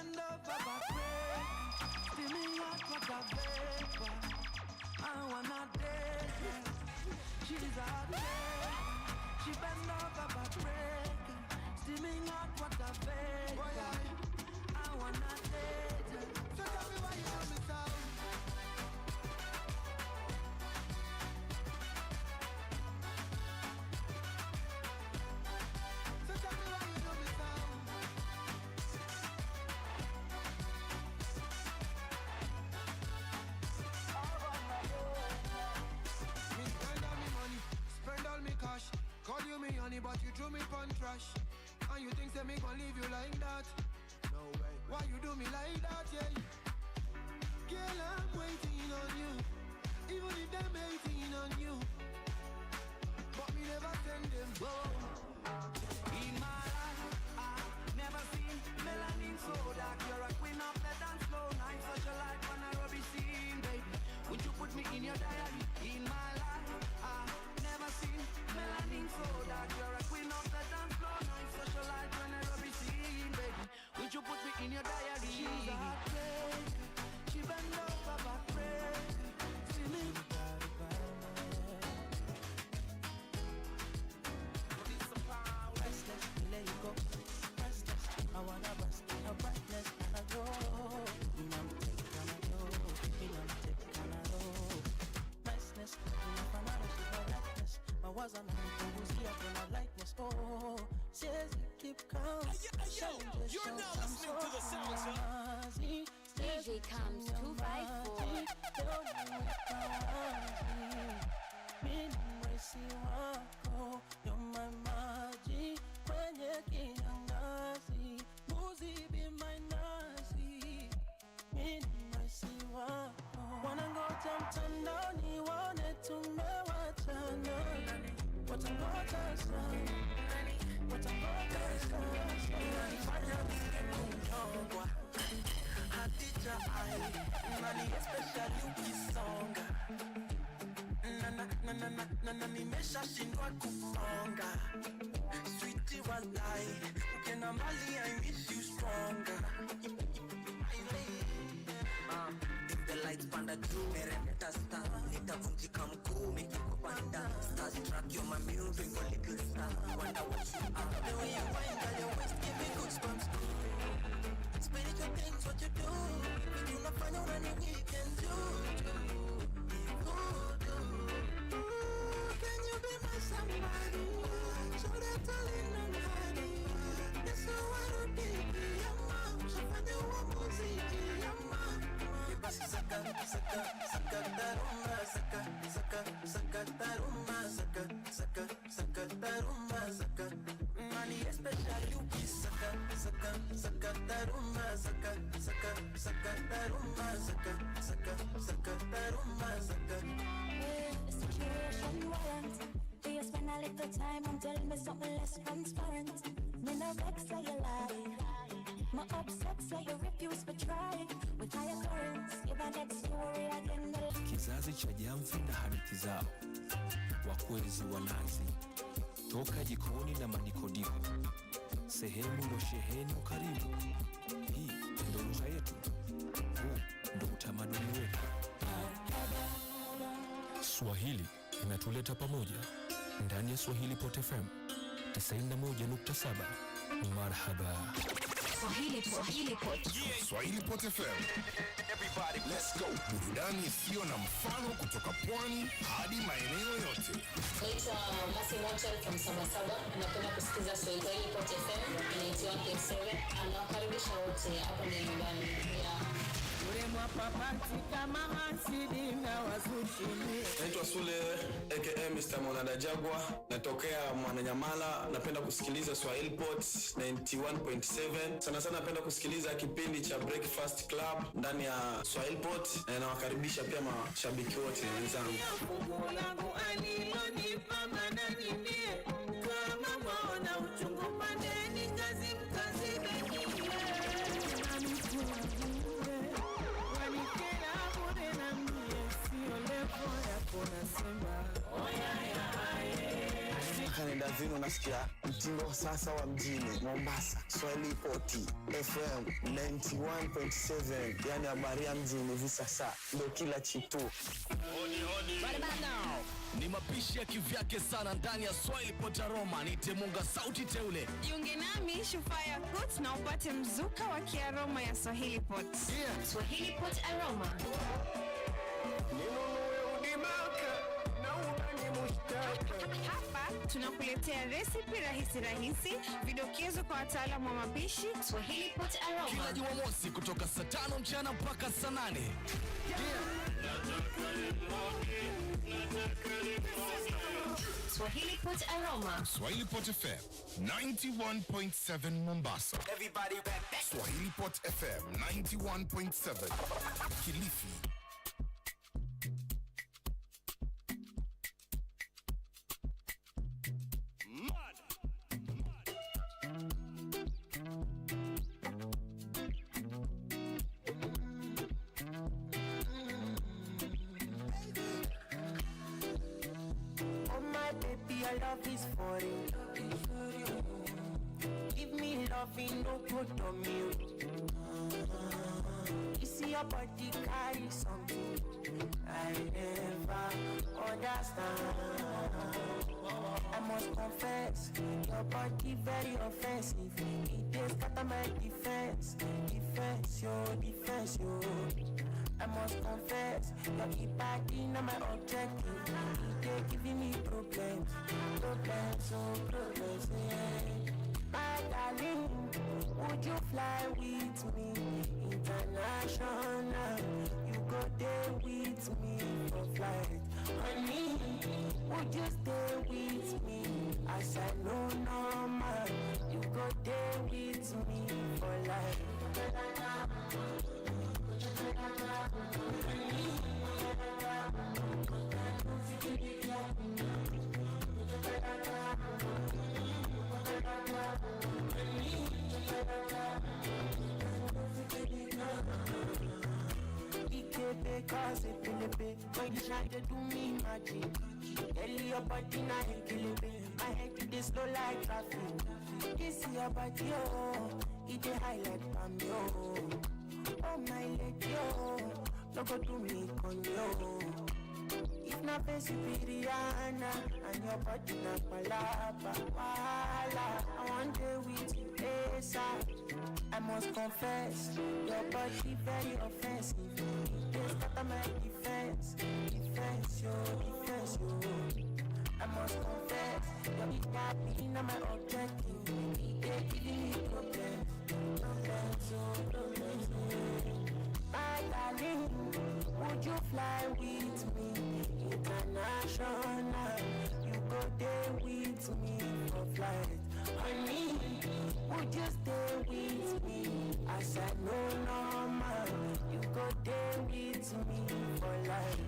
bend over backward, steaming hot water vapor. I wanna date her. She's out there. She bend over backward, steaming hot water vapor. I wanna date her. So tell me why you do me so. So tell me why you do me so. Me spend all me money, spend all me cash. Call you me honey, but you threw me pon trash. And you think say me gon' leave you like that? No way. Why you do me like that, yeah? Girl, I'm waiting on you. Even if them hating on you, but me never send them. Whoa. In my life, I've never seen melanin so dark. You're a queen of the dance floor. Night such a light when I be seen, baby. Would you put me in your diary? In my life, I've never seen melanin so dark. You're a queen of the dance floor. Night such a light when I be seen, baby. Would you put me in your diary? She's a heartbreak. She bend over backward. See me. Restless, let you go. Restless, I wanna rest in your brightness and I go. You know me take and I go. You know me take and I go. Restless, you know if I'm honest, she's my likeness. My words are not who's here for my likeness. Oh, says you keep calm. You're now listening to the sounds of DJ Comes 254. Mwezi wako you're my magic kwenye kiangazi, mbuzi be my nazi. Mimi mwezi wako wanangoja mtandaoni waone tumewachana, watangoja sana, watangoja sana. Fanya mnyongwa Hatija ai nani especially ukisonga na nimesha shindwa kuponga. Sweetie walai ukienda mbali I miss you stronger. If the lights panda juu meremeta star, itavunjika mkuu nikikupanda. Stars track you're my music, a little star. Wonder what you are. The way you wind down your waist give me goosebumps. Spiritual things what you do, we do not find out any we can do. Can you be my somebody? So that I'll in nobody. Yes, I wanna be your mom. So find you one muziki, your mom. Basi saka, saka, saka taruma, saka, saka, saka taruma, saka, saka, saka taruma, saka. Money especially you saka, saka, saka taruma, saka, saka, saka taruma, saka, saka, saka taruma, saka. The situation warrant. Do you spend a little time and tell me something less transparent? Me no vex so you lie. My upset so you refuse to try. With higher currents, give a next story again. Kizazi cha jamvi na hadithi zao, wakwezi wanazi toka jikoni na manikodiko, sehemu ndo sheheni ukarimu. Hii ndo lugha yetu, huu ndo utamaduni wetu. Swahili inatuleta pamoja ndani ya Swahilipot FM 91.7. Marhaba. Swahilipot FM. Everybody, let's go. Burudani isiyo na mfano kutoka pwani hadi maeneo yote. Naitwa Masi Mochel from Sabasaba. Napenda kusikiza Swahilipot FM 91.7. Anakaribisha wote hapa nyumbani. Uremwa papati kama hasidi na wazushini. Naitwa Sule aka Mr. Monada Jagwa, natokea Mwananyamala. Napenda kusikiliza Swahilipot 91.7. Sana sana napenda kusikiliza kipindi cha Breakfast Club ndani ya Swahilipot, na nawakaribisha pia mashabiki wote wenzangu. Mungu yangu alilonipa manani mie, kama mwana uchungu pandeni ngazi mkazi bengie. vile unasikia mtindo sasa wa mjini Mombasa. Swahilipot FM 91.7, yani habari ya mjini hivi sasa ndio kila kitu. Right about now. Ni mapishi ya kivyake sana ndani ya Swahilipot Aroma. Ni Temunga sauti teule. Jiunge nami Shufaya Goods na upate mzuka wa kiaroma ya Swahilipot. Yeah. Swahilipot Aroma. Hapa tunakuletea resipi rahisi, vidokezo kwa wataalamu wa mapishi. Swahilipot Aroma. Kila Jumamosi kutoka saa 5 mchana mpaka saa 8. Swahilipot Aroma. Swahilipot FM 91.7 Mombasa. Everybody back. Swahilipot FM 91.7 Kilifi. Your love is foreign. Give me loving, no put on me. You see your body carry something I never understand. I must confess, your body very offensive. It is scatter my defense, defense, yo. I must confess, your body not my objective. They're giving me problems, yeah. My darling, would you fly with me international? You go there with me for flight. Honey, would you stay with me as I know normal? You go there with me for life. Cause it feel when you try to do me magic. Tell your body now you kill it. My head to this slow like traffic. This your body, oh, it a highlight from you. Oh my lady, oh, no go do me con yo. If not face Rihanna and your body not palapa, wala. I want to with you, ASAP. I must confess, your body very offensive. It's not my defense, yo. I must confess, your body not my objective. They're giving me problems, My darling, would you fly with me international? You go there with me for flight. Honey, would you stay with me as I know normal? You go there with me for life.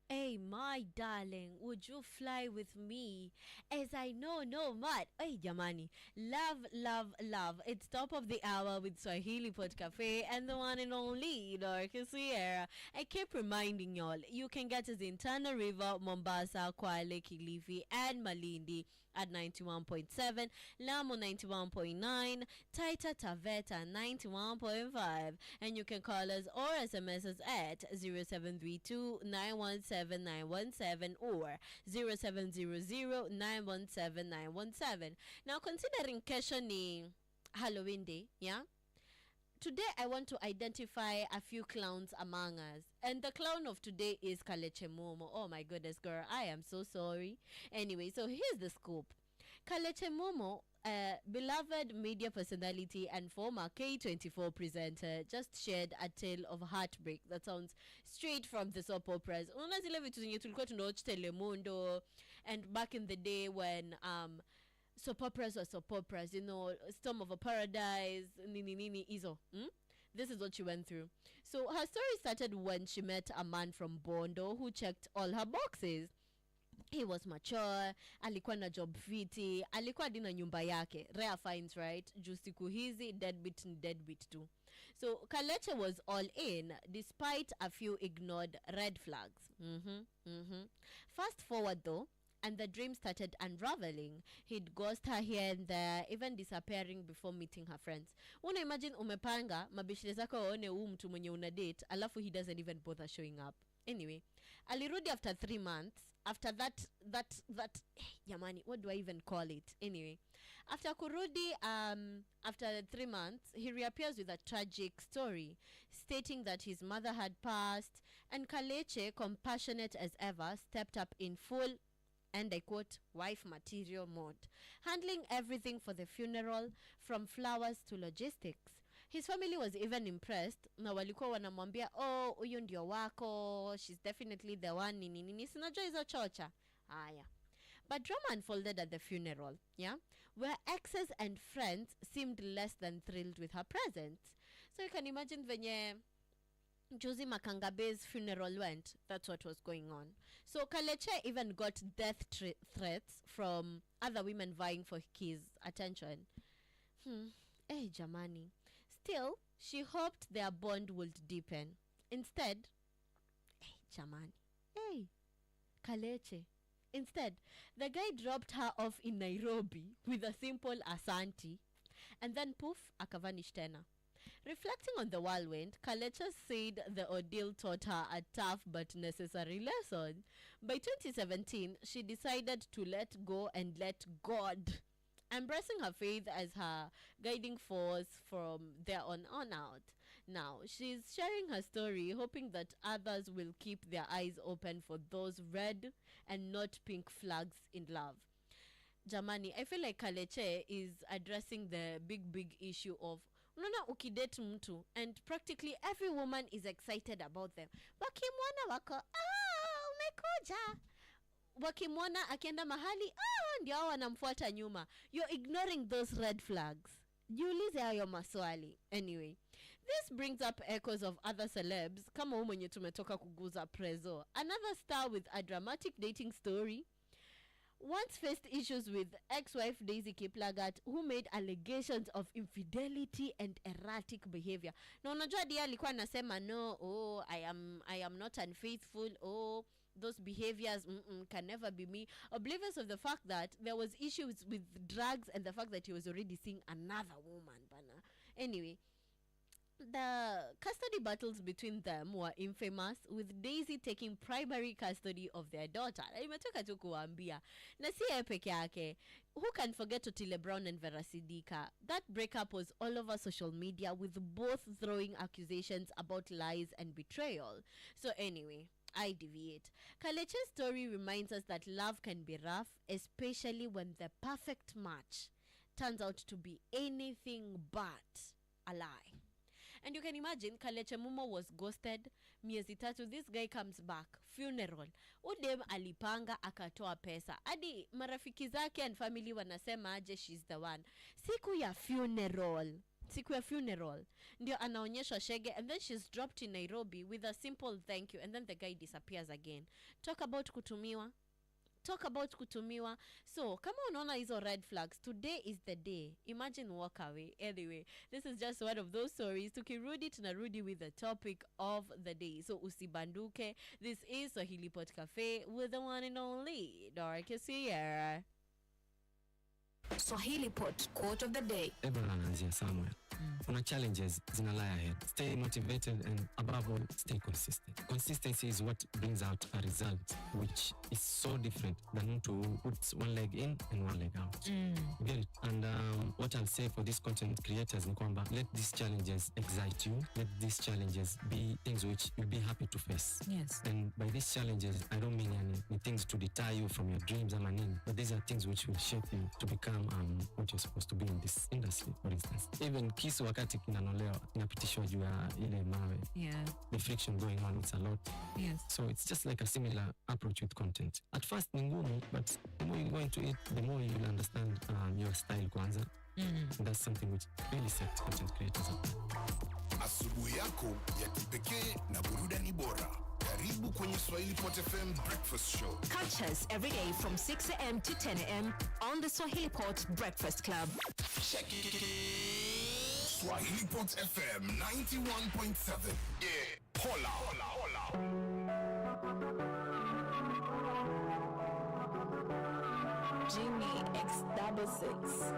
Hey, my darling, would you fly with me? As I know, no, Matt. Hey, jamani. Love. It's top of the hour with Swahilipot Cafe and the one and only Dorcas Sierra. I keep reminding y'all, you can get us in Tana River, Mombasa, Kwale, Kilifi, and Malindi at 91.7, Lamu 91.9, Taita Taveta 91.5, and you can call us or SMS us at 0732 917 917 or 0700 917 917. Now, considering kesho ni Halloween Day, yeah? Today, I want to identify a few clowns among us. And the clown of today is Kaleche Momo. Oh my goodness, girl. I am so sorry. Anyway, so here's the scoop. Kaleche Momo, beloved media personality and former K24 presenter, just shared a tale of heartbreak that sounds straight from the soap operas. Unaona zile vitu zenye tulikuwa tunawatch Telemundo, and back in the day when soap operas were soap operas, you know, Storm of a Paradise, nini nini izo. This is what she went through. So her story started when she met a man from Bondo who checked all her boxes. He was mature, alikuwa na job fiti, alikuwa dina nyumba yake. Rare finds, right? Juu siku hizi deadbeat ni deadbeat too. So Kaleche was all in despite a few ignored red flags. Fast forward though, and the dream started unraveling. He'd ghost her here and there, even disappearing before meeting her friends. Una imagine umepanga mabishire zako waone huu mtu mwenye una date, alafu he doesn't even bother showing up. Anyway, alirudi after 3 months. After that Yamani, what do I even call it? Anyway, after kurudi, after 3 months, he reappears with a tragic story, stating that his mother had passed, and Kaleche, compassionate as ever, stepped up in full, and I quote, wife material mode, handling everything for the funeral, from flowers to logistics. His family was even impressed. Na walikuwa wanamwambia, oh, huyu ndio wako, she's definitely the one, nini, sinajua hizo chocha. Aya. But drama unfolded at the funeral, yeah, where exes and friends seemed less than thrilled with her presence. So you can imagine venye Josie Makangabe's funeral went. That's what was going on. So Kaleche even got death threats from other women vying for his attention. Jamani. Still, she hoped their bond would deepen. Instead, Kaleche. Instead, the guy dropped her off in Nairobi with a simple asante, and then poof, akavanish tena. Reflecting on the whirlwind, Kaleche said the ordeal taught her a tough but necessary lesson. By 2017, she decided to let go and let God, embracing her faith as her guiding force from there on out. Now, she's sharing her story, hoping that others will keep their eyes open for those red and not pink flags in love. Jamani, I feel like Kaleche is addressing the big issue of unaona ukidate mtu, and practically every woman is excited about them. Wakimwona wako, umekuja. Wakimwona akienda mahali, ndio wanamfuata nyuma. You're ignoring those red flags. Jiulize hayo maswali. Anyway, this brings up echoes of other celebs kama huyu mwenye tumetoka kuguza Prezo, another star with a dramatic dating story. Once faced issues with ex-wife Daisy Kiplagat, who made allegations of infidelity and erratic behavior. Na unajua dia alikuwa anasema no, I am not unfaithful, those behaviors can never be me, oblivious of the fact that there was issues with drugs and the fact that he was already seeing another woman bana. Anyway, the custody battles between them were infamous, with Daisy taking primary custody of their daughter. Imetoka tu kuambia. Na si yeye peke yake. Who can forget Otile Brown and Vera Sidika? That breakup was all over social media, with both throwing accusations about lies and betrayal. So anyway, I deviate. Kaleche's story reminds us that love can be rough, especially when the perfect match turns out to be anything but a lie. And you can imagine, Kaleche Mumo was ghosted. Miezi tatu, this guy comes back. Funeral. Udem alipanga akatoa pesa. Adi marafiki zake and family wanasema aje she's the one. Siku ya funeral. Ndio anaonyeshwa shege, and then she's dropped in Nairobi with a simple thank you, and then the guy disappears again. Talk about kutumiwa. So kama unaona hizo red flags, today is the day. Imagine walk away. Anyway, this is just one of those stories. Tukirudi tunarudi with the topic of the day. So usibanduke. This is Swahilipot Cafe with the one and only Dorcas here. Swahilipot quote of the day. Everyone is here somewhere. Kuna challenges zina lie ahead. Stay motivated and above all, stay consistent. Consistency is what brings out a result which is so different than mtu who puts one leg in and one leg out. You get it? And what I'll say for these content creators ni kwamba let these challenges excite you. Let these challenges be things which you'll be happy to face. Yes. And by these challenges, I don't mean any things to deter you from your dreams ama nini, but these are things which will shape you to become what you're supposed to be in this industry, for instance. Even kisu wakati kinanolewa inapitishwa juu ya ile mawe. Yeah. The friction going on, it's a lot. Yes. So it's just like a similar approach with content. At first ni ngumu, but the more you go into it, the more you'll understand your style kwanza. And that's something which really sets content creators apart. Asubuhi yako ya kipekee na burudani bora. Karibu kwenye Swahilipot FM Breakfast Show. Catch us every day from 6 a.m. to 10 a.m. on the Swahilipot Breakfast Club. Check it. Swahilipot FM 91.7. Yeah. Hola. Jimmy X66.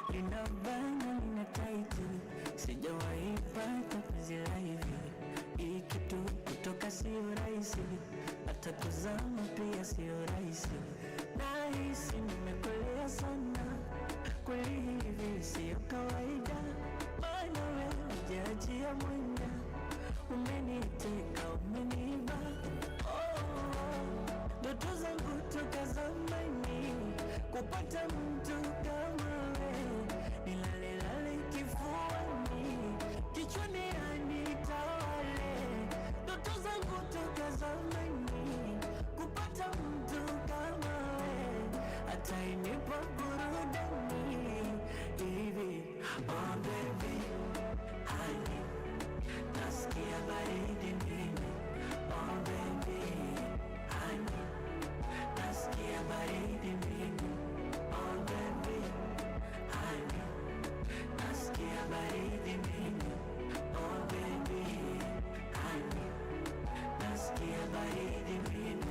Linabana lina title, sijawahi pata penzi la hivi. Hii kitu kutoka sio rahisi, hata kuzama pia sio rahisi. Nahisi nimekolea sana, kweli hivi sio kawaida. Bana wewe hujaachia mwanya, umeniteka umeniba. Ndoto zangu toka zamani, kupata mtu kama wewe. Nilalelale kifuani, kichwani anitawale. Ndoto zangu toka zamani, kupata mtu kama wewe. Atainipa burudani hivi. Oh baby, honey, nasikia baridi mimi. Oh baby, honey, nasikia baridi mimi. Oh baby, honey, nasikia baridi mimi. Oh baby, honey, nasikia baridi mimi.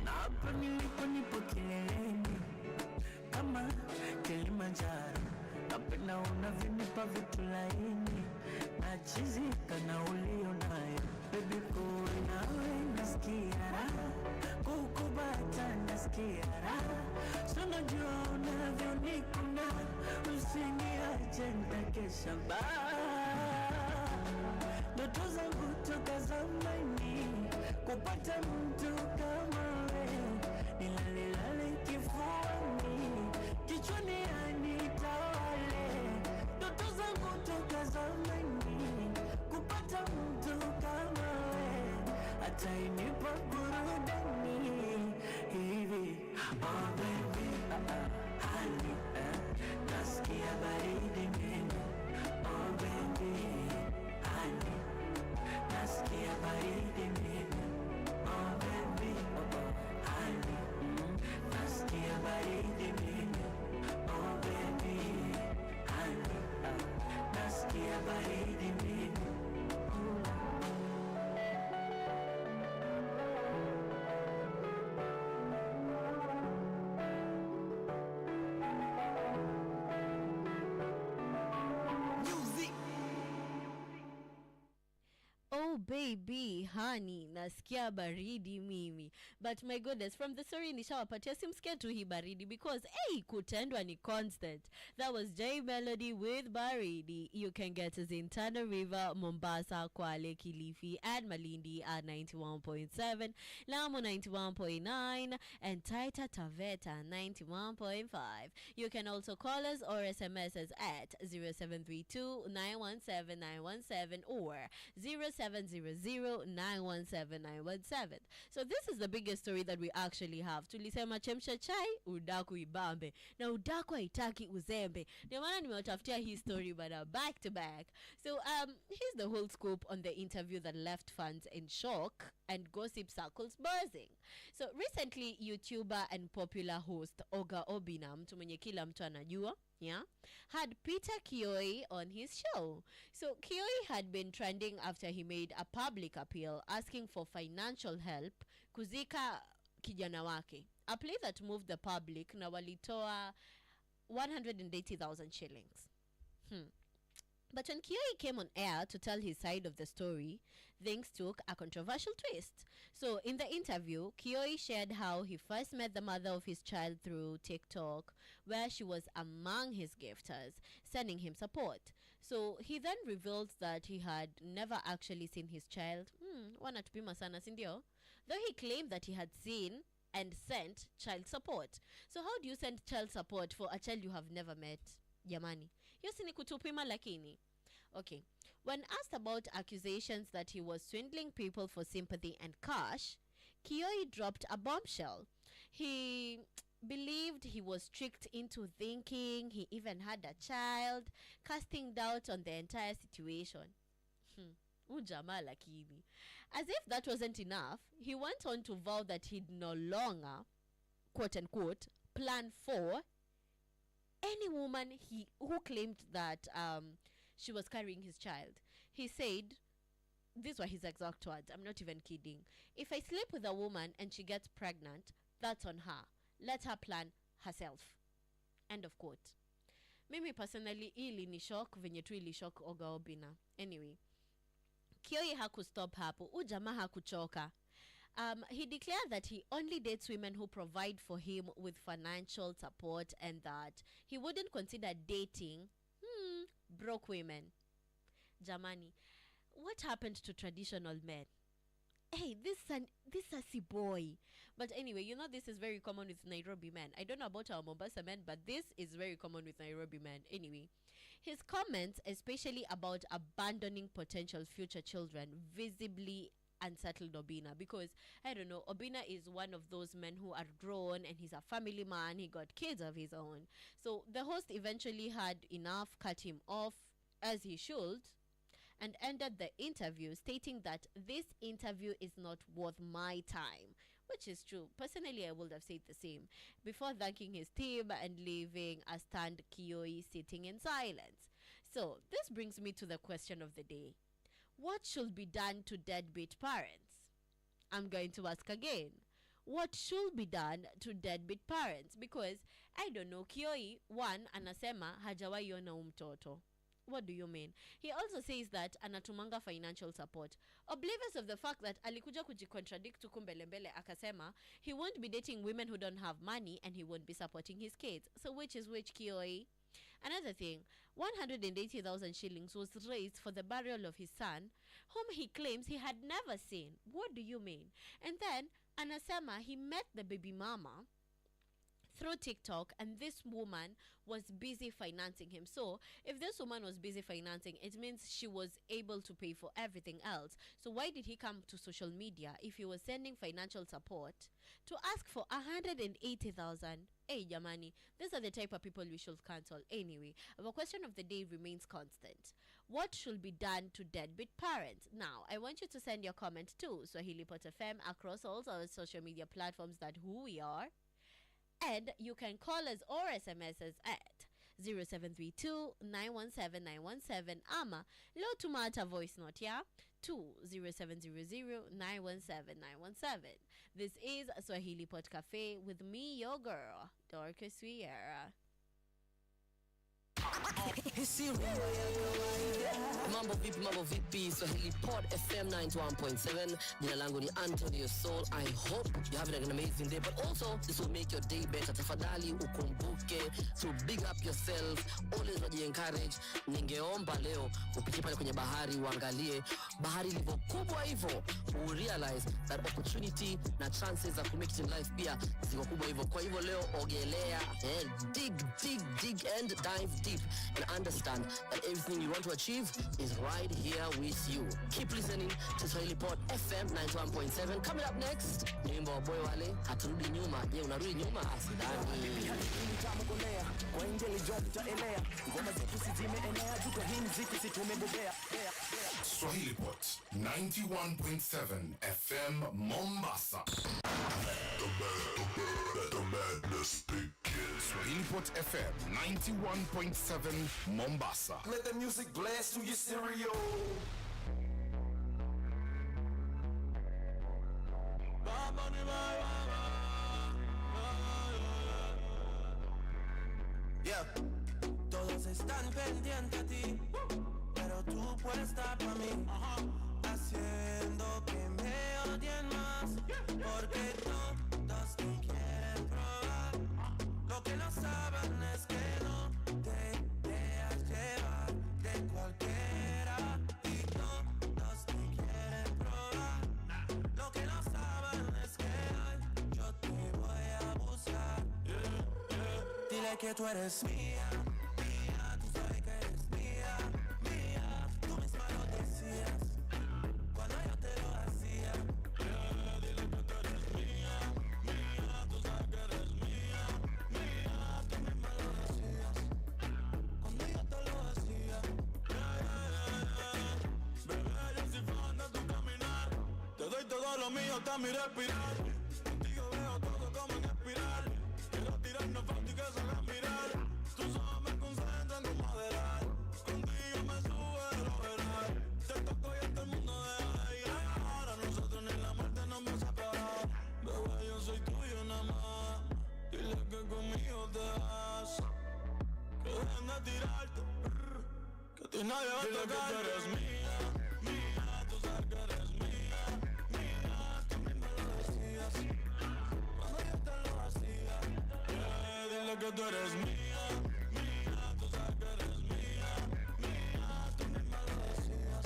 Na hapa nilipo nipo kileleni, kama Kilimanjaro. Napenda unavyonipa vitu laini, nachizika na ulio nayo. Baby kuwe nawe nasikia raha, kukubata nasikia raha. So najua unavyonikuna, usiniache nitakesha baa. Ndoto zangu toka zamani, kupata mtu kama wewe. Nilalelale kifuani, kichwani anitawale. Ndoto zangu toka zamani, kupata mtu kama wewe. Atainipa burudani hivi. Oh baby, honey, nasikia baridi mimi. Oh baby, honey, nasikia baridi mimi. Oh baby, honey, nasikia baridi mimi. Oh baby, honey, nasikia baridi mimi. Oh baby, honey, nasikia baridi mimi. But my goodness, from the story nishawapatia simsikia tu hii baridi because kutendwa ni constant. That was J Melody with Baridi. You can get us in Tana River, Mombasa, Kwale, Kilifi, and Malindi at 91.7, Lamu 91.9, and Taita Taveta 91.5. You can also call us or SMS us at 0732 917 917 or 0702 0700-917-917. So this is the biggest story that we actually have. Tulisema chemsha chai, udaku ibambe. Na udaku haitaki uzembe. Ndio maana nimewatafutia hii story bana back to back. So here's the whole scoop on the interview that left fans in shock and gossip circles buzzing. So recently, YouTuber and popular host Oga Obina, mtu mwenye kila mtu anajua, yeah, had Peter Kioi on his show. So Kioi had been trending after he made a public appeal asking for financial help kuzika kijana wake, a play that moved the public na walitoa 180,000 shillings. But when Kioi came on air to tell his side of the story, things took a controversial twist. So in the interview, Kioi shared how he first met the mother of his child through TikTok, where she was among his gifters, sending him support. So he then revealed that he had never actually seen his child. Wanatupima sana sindio? Though he claimed that he had seen and sent child support. So how do you send child support for a child you have never met? Jamani. Yosi ni kutupima lakini. Okay. When asked about accusations that he was swindling people for sympathy and cash, Kioi dropped a bombshell. He believed he was tricked into thinking he even had a child, casting doubt on the entire situation. Ujamaa lakini. As if that wasn't enough, he went on to vow that he'd no longer, quote unquote, plan for any woman who claimed that she was carrying his child. He said, these were his exact words, I'm not even kidding, "If I sleep with a woman and she gets pregnant, that's on her. Let her plan herself." End of quote. Mimi personally, ili ni shock venye tu ili shock Oga Obina. Anyway, Kioi hakustop hapo, ujamaa hakuchoka. He declared that he only dates women who provide for him with financial support and that he wouldn't consider dating broke women. Jamani, what happened to traditional men? Hey, this sassy boy. But anyway, you know this is very common with Nairobi men. I don't know about our Mombasa men, but this is very common with Nairobi men. Anyway, his comments, especially about abandoning potential future children, visibly unsettled Obina, because I don't know, Obina is one of those men who are grown and he's a family man. He got kids of his own. So the host eventually had enough, cut him off as he should, and ended the interview stating that this interview is not worth my time, which is true. Personally, I would have said the same, before thanking his team and leaving a stunned Kioi sitting in silence. So this brings me to the question of the day. What should be done to deadbeat parents? I'm going to ask again. What should be done to deadbeat parents? Because, I don't know, Kioi, one, anasema hajawahi ona mtoto. What do you mean? He also says that anatumanga financial support, oblivious of the fact that alikuja kujicontradict kumbelembele akasema he won't be dating women who don't have money and he won't be supporting his kids. So which is which, Kioi? Another thing, 180,000 shillings was raised for the burial of his son, whom he claims he had never seen. What do you mean? And then, anasema he met the baby mama through TikTok, and this woman was busy financing him. So if this woman was busy financing, it means she was able to pay for everything else. So why did he come to social media if he was sending financial support to ask for 180,000? Hey jamani, these are the type of people we should cancel. Anyway, our question of the day remains constant. What should be done to deadbeat parents? Now, I want you to send your comment to Swahilipot FM across all our social media platforms, that who we are. And you can call us or SMS us at 0732-917-917 ama leo tumata voice note ya to 0700-917-917. This is Swahilipot Cafe with me, your girl, Dorcas Sierra. Mambo vipi, Swahilipot FM 91.7. Jina langu ni Antonio Soul. I hope you're having an amazing day, but also this will make your day better. Tafadhali ukumbuke to big up yourself, always encourage. Ningeomba leo upite pale kwenye bahari, uangalie bahari ilivyo kubwa hivyo, u realize that opportunity na chances za kumake it in life pia ziko kubwa hivyo. Kwa hivyo leo ogelea, dig and dive deep. and understand that everything you want to achieve is right here with you. Keep listening to Swahilipot FM 91.7. Coming up next, nyimbo wa boy wale haturudi nyuma. Je, unarudi nyuma? Asidani. Kwa injili job taelea, ngoma zetu zimeenea, tuko hii mziki si tumebobea. Swahilipot 91.7 FM Mombasa. Let the madness begin. Swahilipot FM 91.7 Mombasa. Let the music blast through your stereo. Yeah. Todos están pendientes a ti, pero tú puedes estar para mí, haciendo que me odien más, porque todos te quieren probar. Lo que no saben es que no te dejas llevar de cualquiera, y todos te quieren probar. Lo que no saben es que hoy yo te voy a buscar. Dile que tú eres mía. Lo mío está mi respirar. Contigo veo todo como en espiral. Quiero tirarnos fotos y que se hagan mirar. Tus ojos me concentran como moderar. Contigo me sube lo veral. Te toco y todo el mundo deja de llegar. A nosotros ni la muerte nos va a separar. Bebé, yo soy tuyo nada más. Dile que conmigo te vas. Que dejen de tirarte. Que a ti nadie va a tocar. Dile que tú eres mía, mía. Tú sabes que eres mía. Que tú eres mía, mía, tú sabes que eres mía, mía, tú misma lo decías,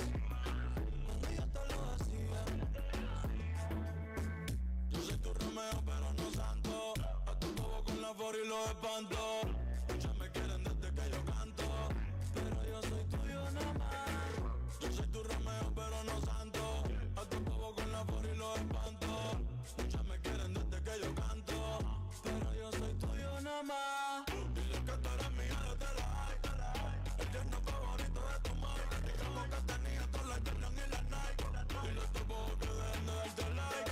cuando yo te lo decía. Yo soy tu Romeo pero no santo, a tu bobo con la for y los espanto. Muchas me quieren desde que yo canto, pero yo soy tuyo nada más. Yo soy tu Romeo pero no santo, a tu bobo con la for y los espanto. Muchas me quieren desde que yo canto, pero yo soy tuyo nada más. Dile que tú eres mía desde la high. El yerno favorito de tu madre. Digamos que tenía todas las Jordan y las Nike. Dile a tu bobo que dejen de darte like.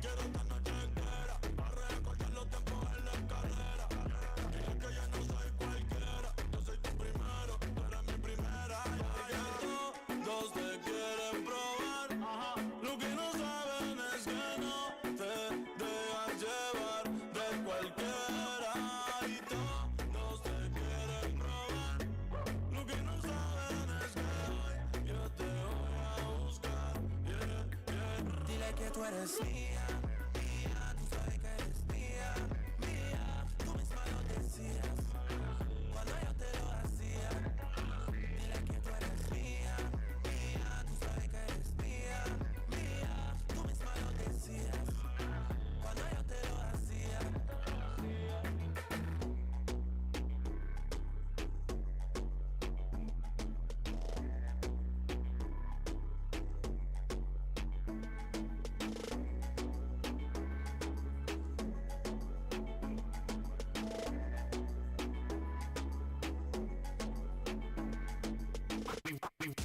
Quiero esta noche entera para recordar los tiempos en la escalera. Dile que ya no soy cualquiera. Yo soy tu primero, tú eres mi primera. Todos te quieren probar. Lo que no saben es que no te dejas llevar de cualquiera. Y todos te quieren probar. Lo que no saben es que hoy yo te voy a buscar. Yeah, yeah. Dile que tú eres mía, mía. Tú sabes que eres mía, mía. Tú misma lo decías cuando yo te lo hacía. Dile que tú eres mía, mía. Tú sabes que eres mía, mía. Tú misma lo decías cuando yo te lo hacía.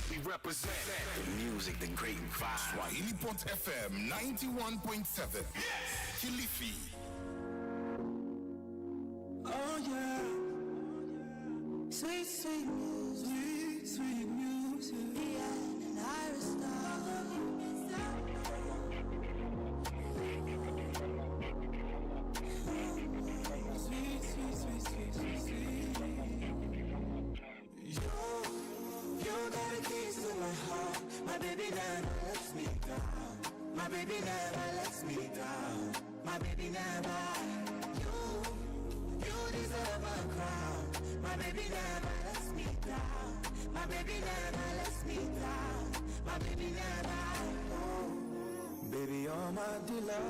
We represent the music, the great vibe. Swahilipot FM 91.7. Kilifi. Oh yeah, sweet, sweet music, sweet music. Yeah, and Iris star. Sweet, sweet, sweet, sweet, sweet, sweet. You got the keys to my heart. My baby never lets me down. My baby never lets me down. My baby never. You deserve a crown. My baby never lets me down. My baby never lets me down. My baby never. Baby, you're my dealer.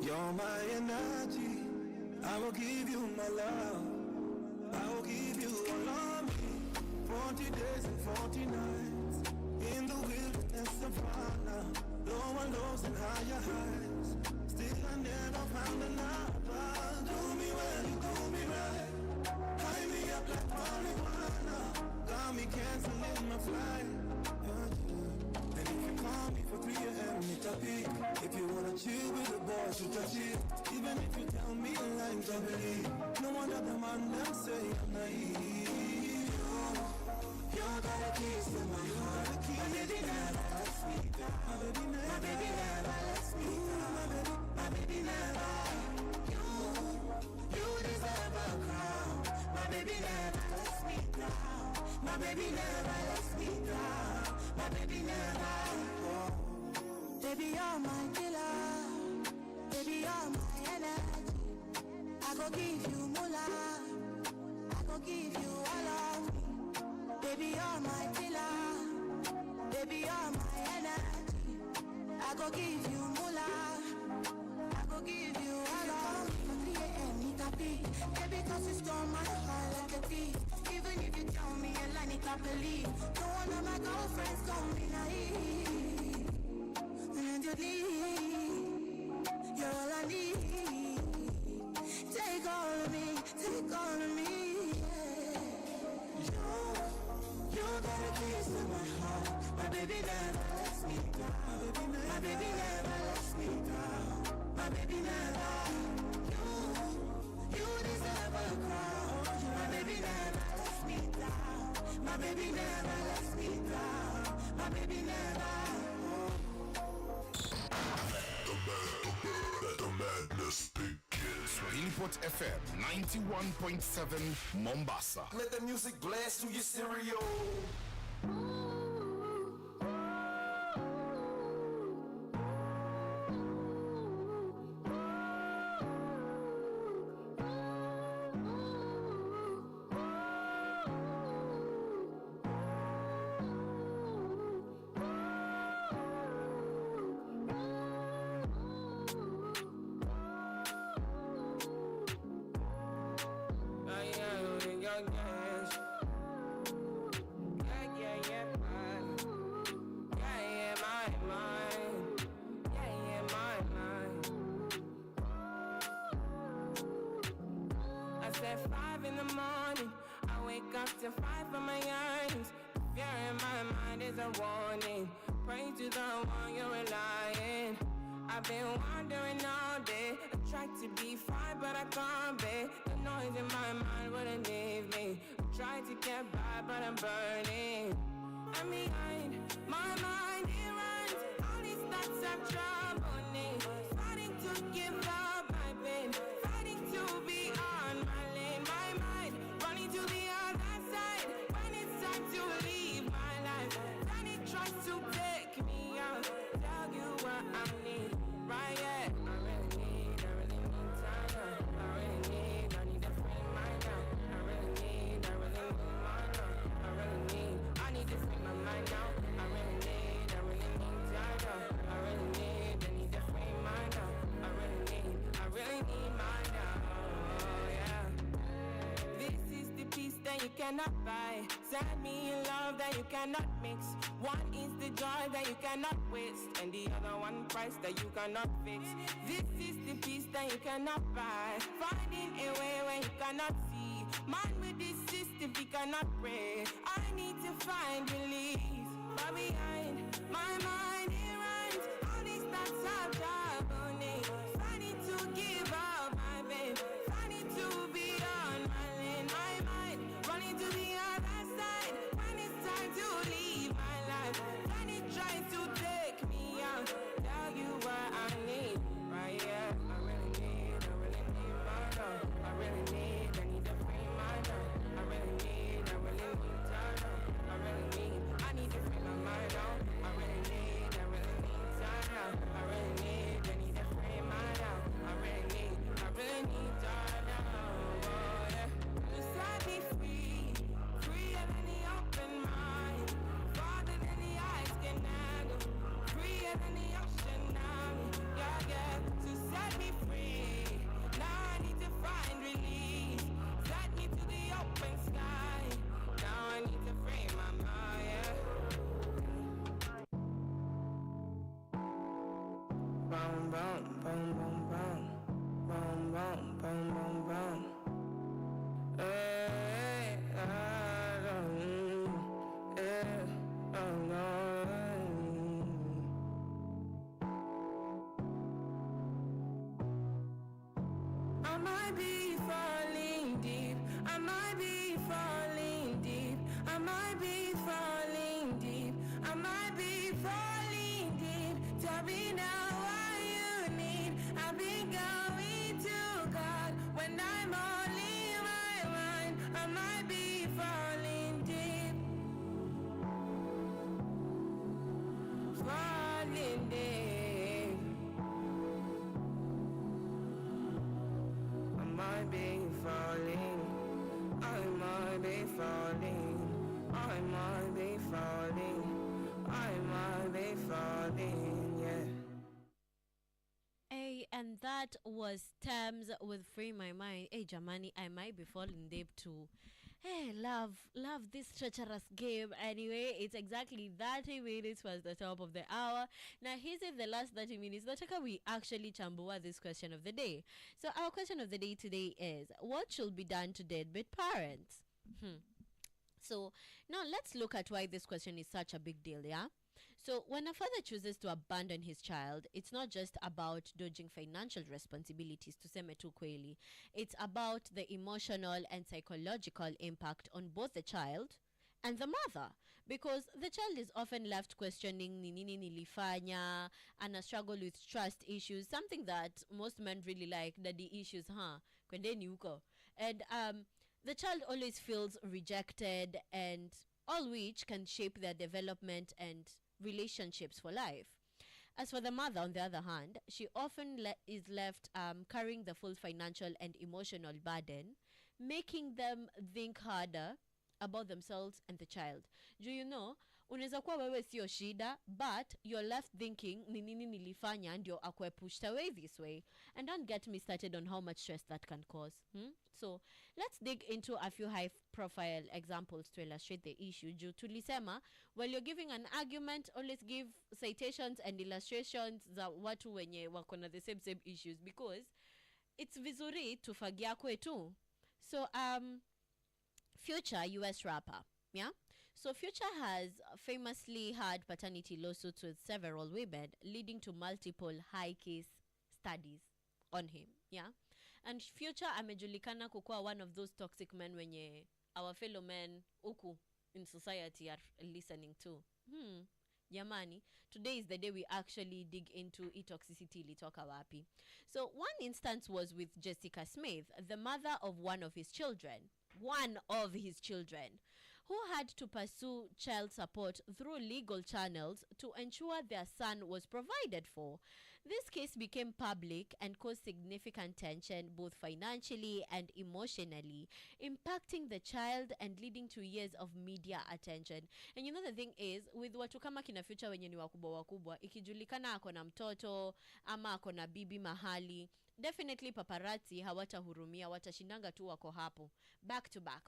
You're my energy. I will give you my love. I will give you 40 days and 40 nights in the wilderness savannah, lower lows and higher highs. Still I never found another. Do me well, you do me right. Tie me up like marijuana. Got me canceling my flight. And if you call me for 3 a.m., meet a peak. If you wanna chill with the boys, shoot a cheat. Even if you tell me a line to believe, no wonder the man them say I'm naive. You got the keys to my heart. My baby never lets me down. My baby never lets me down. My baby never. You deserve a crown. My baby never lets me down. My baby never lets me down. My baby never. Baby, you're my killer. Baby, you're my energy. I go give you moolah. I go give you all of me. Baby, you're my killer. Baby, you're my energy. I go give you moolah. I go give you all of me. For 3 a.m. need a beat. Baby, cause you stole my heart like a thief. Even if you tell me a lie, need to believe. No one of my girlfriends call me naive. And you need, you're all I need. Take all of me, take all of me. You got the keys to my heart. My baby never lets me down. My baby never lets me down. My baby never. You deserve a crown. My baby never lets me down. My baby never lets me down. My baby never. Let the madness begin. Swahilipot FM 91.7 Mombasa. Let the music blast through your stereo. Cannot buy, send me in love that you cannot mix. One is the joy that you cannot waste, and the other one price that you cannot fix. This is the peace that you cannot buy, finding a way when you cannot see. Man with this system, he cannot pray. I need to find release, but behind my mind it runs. All these thoughts are troubling. Funny to give up my babe, funny to be on my lane. My mind running to the other side when it's time to leave my life. Then it tries to take me out, tell you what I need, right? Yeah, I really need my love. I really need to free my love. I really need to know. I really need, I need to free my mind out. I really need time out. I really need might be falling deep. I might be falling deep. I might be falling deep. I might be falling deep. Tell me now what you need. I've been going to God when I'm all in my mind. I might be falling deep. Falling deep. I might be falling. I might be falling. I might be falling. I might be falling, yeah. Hey, and that was Thames with Free My Mind. Hey, Jamani, I might be falling deep too. Hey, love this treacherous game. Anyway, it's exactly 30 minutes past the top of the hour. Now, here's in the last 30 minutes. Nataka we actually chambua this question of the day. So, our question of the day today is, what should be done to deadbeat parents? So, now let's look at why this question is such a big deal, yeah? So, when a father chooses to abandon his child, it's not just about dodging financial responsibilities, to seme tu kweli. It's about the emotional and psychological impact on both the child and the mother, because the child is often left questioning ni nini nilifanya, and a struggle with trust issues, something that most men really like, daddy issues, kwendeni huko. And the child always feels rejected, and all which can shape their development and relationships for life. As for the mother, on the other hand, she often is left carrying the full financial and emotional burden, making them think harder about themselves and the child. Do you know, unaweza kuwa wewe sio shida, but you're left thinking ni nini nilifanya ndio akwe pushed away this way. And don't get me started on how much stress that can cause. So let's dig into a few high profile examples to illustrate the issue. Juu tulisema, while you're giving an argument, always give citations and illustrations za watu wenye wako na the same issues, because it's vizuri tufagia kwetu. So Future, US rapper, yeah? So Future has famously had paternity lawsuits with several women, leading to multiple high case studies on him, yeah? And Future amejulikana kukua one of those toxic men wenye our fellow men uku in society are listening to. Jamani, today is the day we actually dig into toxicity ilitoka wapi. So one instance was with Jessica Smith, the mother of one of his children, who had to pursue child support through legal channels to ensure their son was provided for. This case became public and caused significant tension, both financially and emotionally, impacting the child and leading to years of media attention. And you know the thing is, with watu kama kina Future wenye ni wakubwa, ikijulikana ako na mtoto ama ako na bibi mahali, definitely paparazzi hawatahurumia, watashindanga tu wako hapo, back to back.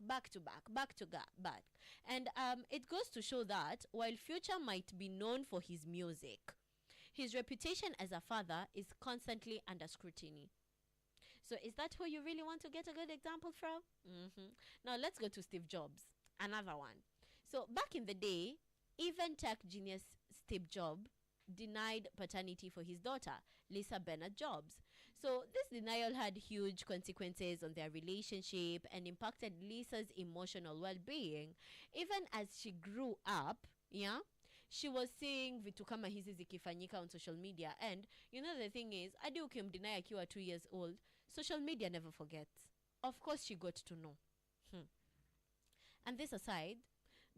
And it goes to show that while Future might be known for his music, his reputation as a father is constantly under scrutiny. So is that who you really want to get a good example from? Now let's go to Steve Jobs, another one. So back in the day, even tech genius Steve Jobs denied paternity for his daughter, Lisa Bennett Jobs. So this denial had huge consequences on their relationship and impacted Lisa's emotional well-being. Even as she grew up, yeah, she was seeing vitu kama hizi zikifanyika on social media. And you know the thing is, adi ukimdeny akiwa 2 years old, social media never forgets. Of course she got to know. And this aside,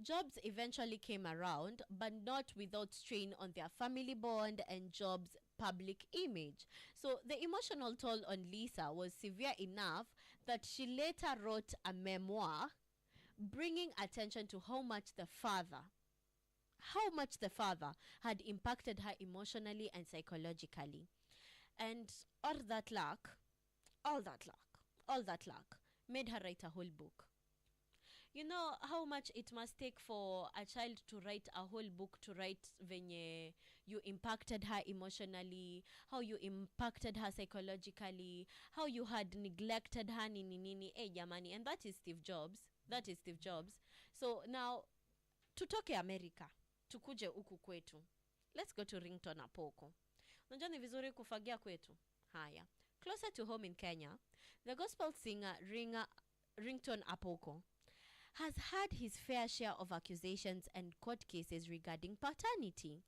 Jobs eventually came around, but not without strain on their family bond and Jobs' public image. So the emotional toll on Lisa was severe enough that she later wrote a memoir bringing attention to how much the father had impacted her emotionally and psychologically. And all that luck made her write a whole book. You know how much it must take for a child to write a whole book, to write venye you impacted her emotionally, how you impacted her psychologically, how you had neglected her nini jamani. And that is Steve Jobs. So now tutoke America, tukuje huku kwetu. Let's go to Ringtone Apoko. Unajua ni vizuri kufagia kwetu. Haya. Closer to home in Kenya, the gospel singer Ringtone Apoko has had his fair share of accusations and court cases regarding paternity.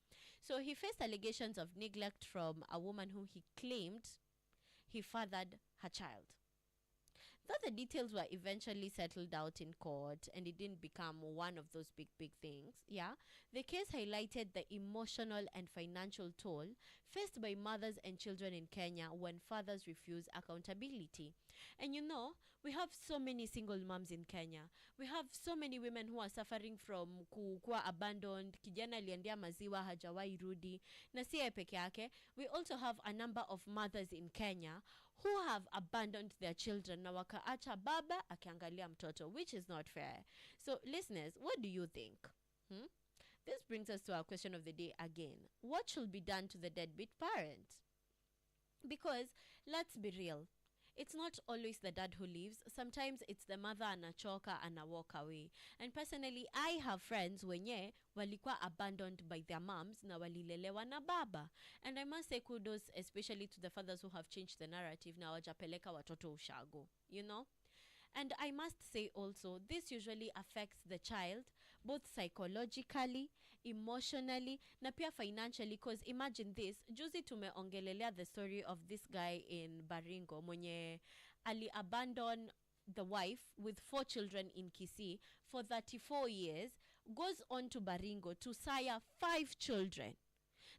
So he faced allegations of neglect from a woman who he claimed he fathered her child. Though the details were eventually settled out in court and it didn't become one of those big things, the case highlighted the emotional and financial toll faced by mothers and children in Kenya when fathers refuse accountability. And we have so many single moms in Kenya. We have so many women who are suffering from kuwa abandoned, kijana aliendea maziwa hajawai rudi, na si yeye peke yake. We also have a number of mothers in Kenya who have abandoned their children na wakaacha baba akiangalia mtoto, which is not fair. So listeners, what do you think? This brings us to our question of the day again. What should be done to the deadbeat parent? Because let's be real, it's not always the dad who leaves. Sometimes it's the mother anachoka and walk away. And personally, I have friends wenye walikuwa abandoned by their moms na walilelewa na baba. And I must say kudos especially to the fathers who have changed the narrative na wajapeleka watoto ushago, And I must say also, this usually affects the child both psychologically, emotionally, na pia financially. Because imagine this, juzi tumeongelelea the story of this guy in Baringo mwenye ali abandon the wife with 4 children in Kisii for 34 years, goes on to Baringo to sire 5 children.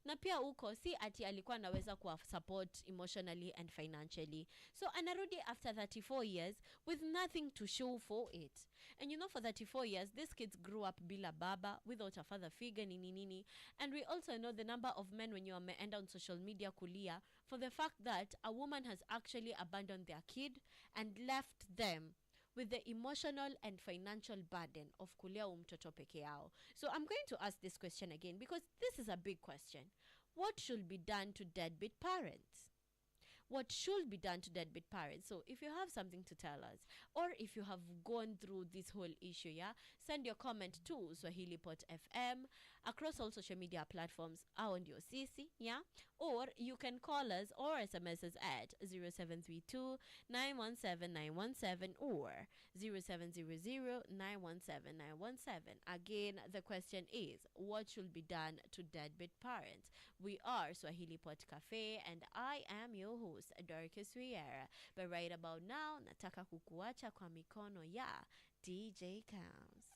Na pia uko si ati alikuwa anaweza kuwa support emotionally and financially. So anarudi after 34 years with nothing to show for it. And for 34 years, these kids grew up bila baba, without a father figure, nini. And we also know the number of men when you end on social media kulia for the fact that a woman has actually abandoned their kid and left them with the emotional and financial burden of kulia mtoto peke yao. So I'm going to ask this question again because this is a big question. What should be done to deadbeat parents? What should be done to deadbeat parents? So if you have something to tell us, or if you have gone through this whole issue, send your comment to Swahilipot FM across all social media platforms on your CC, or you can call us or SMS us at 0732 917 917 or 0700 917 917. Again, the question is, what should be done to deadbeat parents? We are Swahilipot Cafe and I am your host, Dorcas Riera. But right about now, nataka kukuacha kwa mikono ya DJ Counts.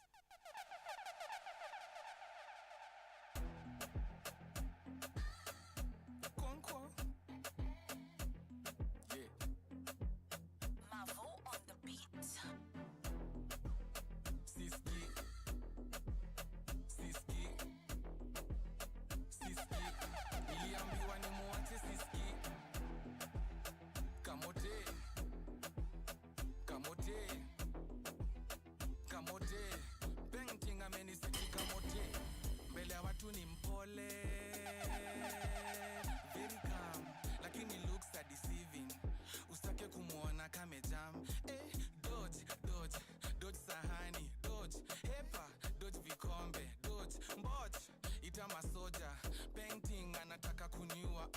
Dodge sahani, dodge hepa, dodge vikombe, dodge mbot, ita masoja, painting anataka kuniua,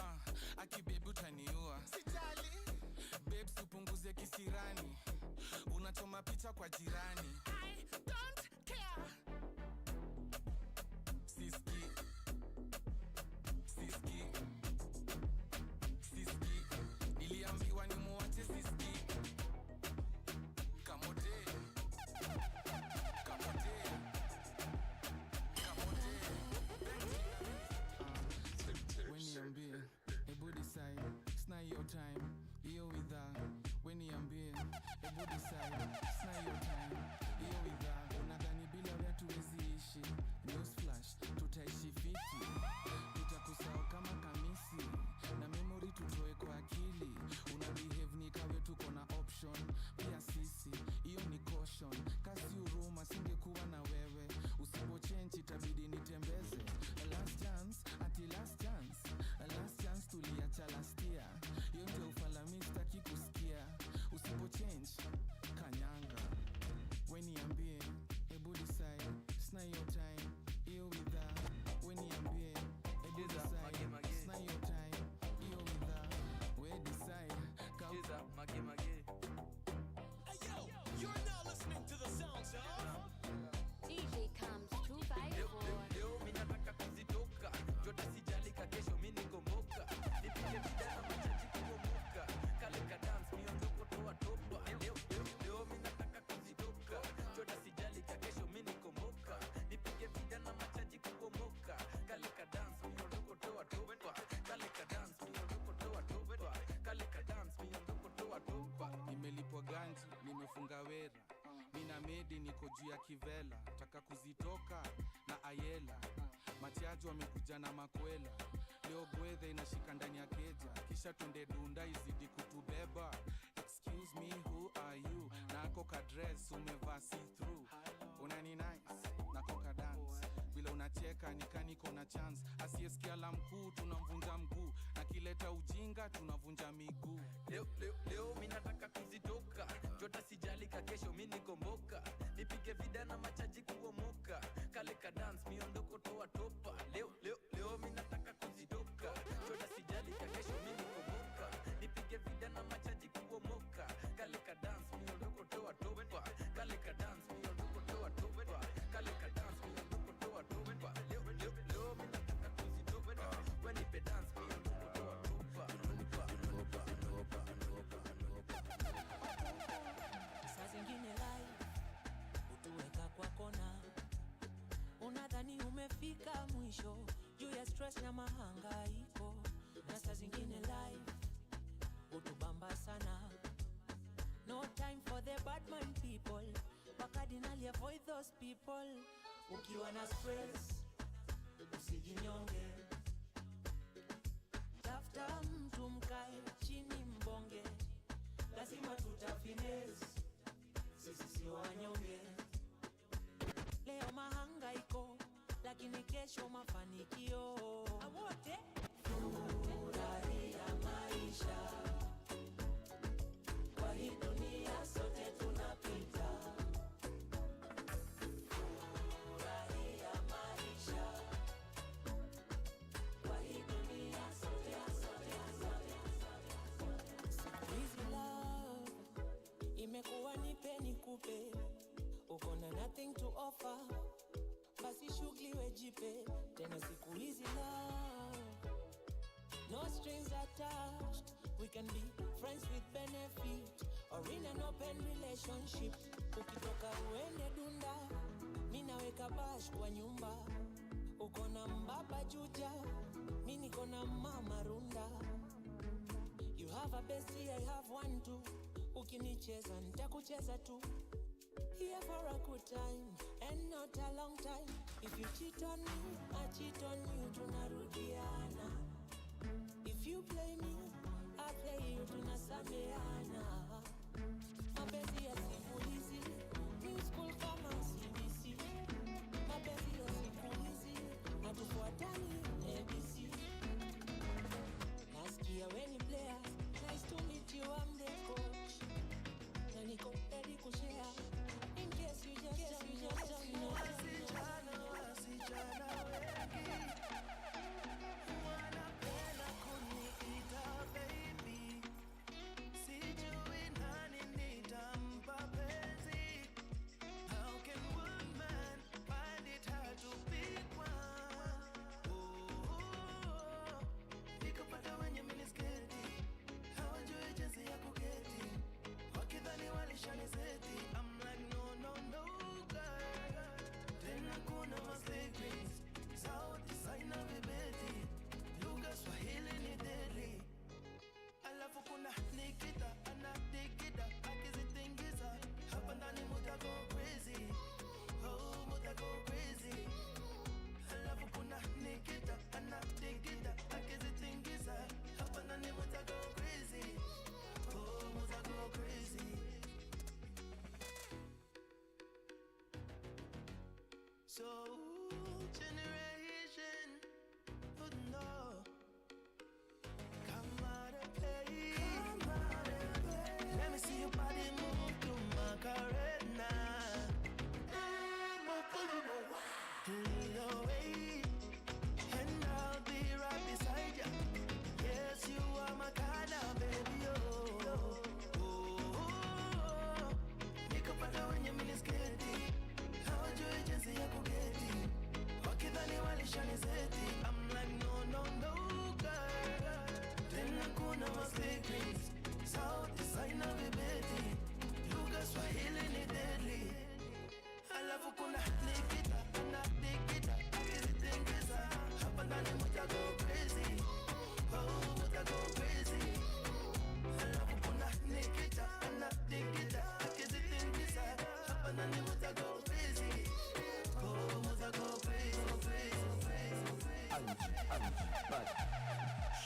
akibebi utaniua. Sijali, babes upunguze kisirani, unachoma picha kwa jirani. I don't care. Siski, niliambiwa ni muache siski. It's not your time, you're with her. When you ambie, ebu decide. It's not your time, you're with her. Unadhani bila wewe tuwezi ishi. Newsflash, tutaishi fiti. Tutakusahau kama kamisi. Na memory tutoe kwa akili. Una behave ni kawe tuko na option. Pia sisi, hiyo ni caution. Kasi huruma singekuwa na wewe. Usipo change itabidi nitembeze. Last chance, ati last chance. Last chance tuliacha last year. Hiyo ndio ufalami sitaki kusikia. Usipo change, kanyanga. When niambie, ebu decide. It's not your time, you're with her. When niambie, ebu decide. It's not your time, you're with her. We decide. Cheza mage mage. ganji nimefunga wera, mina medi niko juu ya kivela, taka kuzitoka na ayela, machajo wamekuja na makwela, leo gwethe inashika ndani ya keja, kisha twende dunda izidi kutubeba. Excuse me, who are you? Nako ka dress umevaa see through, unani nice nako ka dance, bila unacheka nikaniko na chance, asiyesikia la mkuu tunamvunja mguu, na kileta ujinga tunavunja miguu. Leo mimi nataka kuzitoka, jota sijali ka kesho mimi nikomboka, nipige vida na machaji kuomoka, kale ka dance miondoko toa topa. Leo mimi nataka kuzitoka, jota sijali ka kesho mimi nikomboka, nipige vida na machaji kuomoka, kale ka dance miondoko toa topa, kale ka dance miondoko toa topa, kale ka dance miondoko toa topa. Leo mimi nataka kuzitoka, when nipe dance miondoko toa topa. Saa zingine life utuweka kwa kona, unadhani umefika mwisho juu ya stress na mahangaiko, na saa zingine life utubamba sana. No time for the bad mind people, wakadinali avoid those people. Ukiwa na stress usijinyonge, tafuta mtu mkae chini mbonge, lazima tutafines, sisi si wanyonge. Leo mahangaiko, lakini kesho mafanikio. Awote furahia maisha, kwa hii dunia sote tunapita. Furahia maisha, kwa hii dunia sote. Easy love imekuwa nipe nikupe, uko na nothing to offer, basi shughuli wejipe. Tena siku hizi love, no strings attached, we can be friends with benefit, or in an open relationship. Ukitoka uende dunda, mimi naweka bash kwa nyumba, uko na mbaba juja, mimi niko na mama runda. You have a bestie, I have one too, ukinicheza nitakucheza tu. Here for a good time and not a long time. If you cheat on me, I cheat on you, tunarudiana. If you play me, I play you, tunasameana. Mapenzi ya siku hizi, new school kama CBC. Mapenzi ya siku hizi, hatufuatani ABC. Nasikia we ni player, nice to meet you, I'm the coach. Na niko ready kushare, in case you just don't know. Wasichana wengi wanapenda kuniita baby, sijui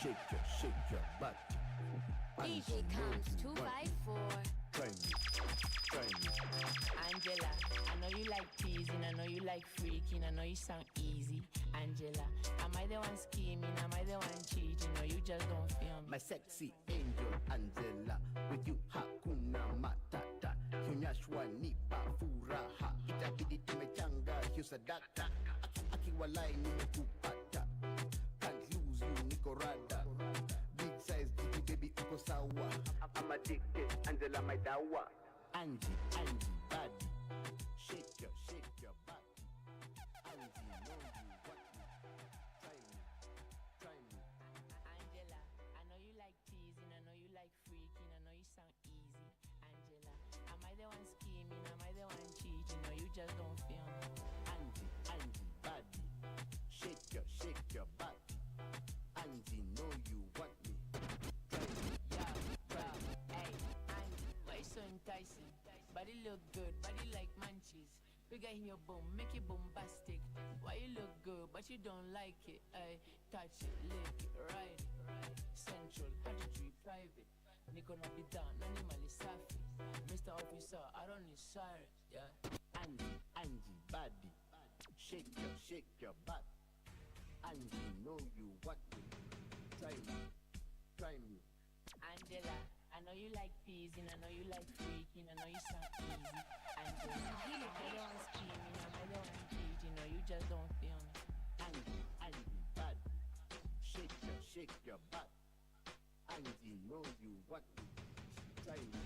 shake your butt. DJ comes 254. Try me. Angela, I know you like teasing, I know you like freaking, I know you sound easy. Angela, am I the one scheming, am I the one cheating, or you just don't feel me? My sexy angel Angela, with you hakuna matata. Kionyeshwa nipa furaha, itabidi tumechanga hiyo sadaka. Akiwalai nimekupata, can't lose you niko rada. Big size jiki baby uko sawa. I'm addicted, Angela my dawa. Angie, body, shake your body. Angie, know you what me. Try me. Angela, I know you like teasing, I know you like freaking, I know you sound easy. Angela, am I the one scheming, am I the one cheating, or you just don't feel me? Angie, body, shake your body. Angie, know you want me. Hey, Angie, why you so enticing? Body look good, body like munchies. Figure in your boom, make it bombastic. Why you look good, but you don't like it? Ay, touch it, lick it, ride it. Central, 103 private. Niko no be down, animal is safi. Mr. Officer, I don't need sirens, yeah. Angie, body, shake your butt. Angie, know you want me. Try me. Angela, I know you like teasing, I know you like freaking, I know you sound easy. Angela, am I the one scheming, am I the one cheating, or you just don't feel me? Angie, body, shake your butt. Angie, know you want me. Try me.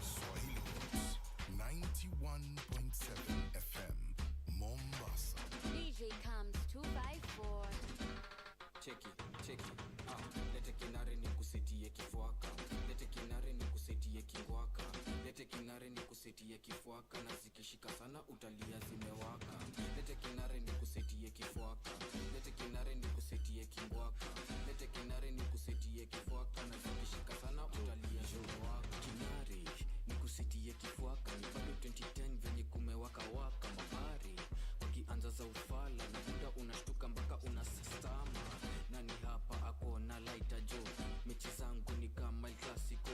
Swahilipot 91.7 FM Mombasa. DJ comes 254. Cheki, lete kinare ni kusetie kifuaka. Lete kinare ni kusetie kingwaka. Lete kinare ni kusetie kifuaka. Na zikishika sana utalia zimewaka. Lete kinare ni kusetie kifuaka. Lete kinare ni kusetie kingwaka. Lete kinare ni kusetie kifuaka. Na zikishika sana utalia zimewaka. Kinare ni kusetie kifuaka. Ni bado 2010 venye kumewaka waka mabari. Wakianza za ufala na muda unashtuka mpaka unasastama. Nani hapa ako na laita jo. Mechi zangu ni kama El Clasico.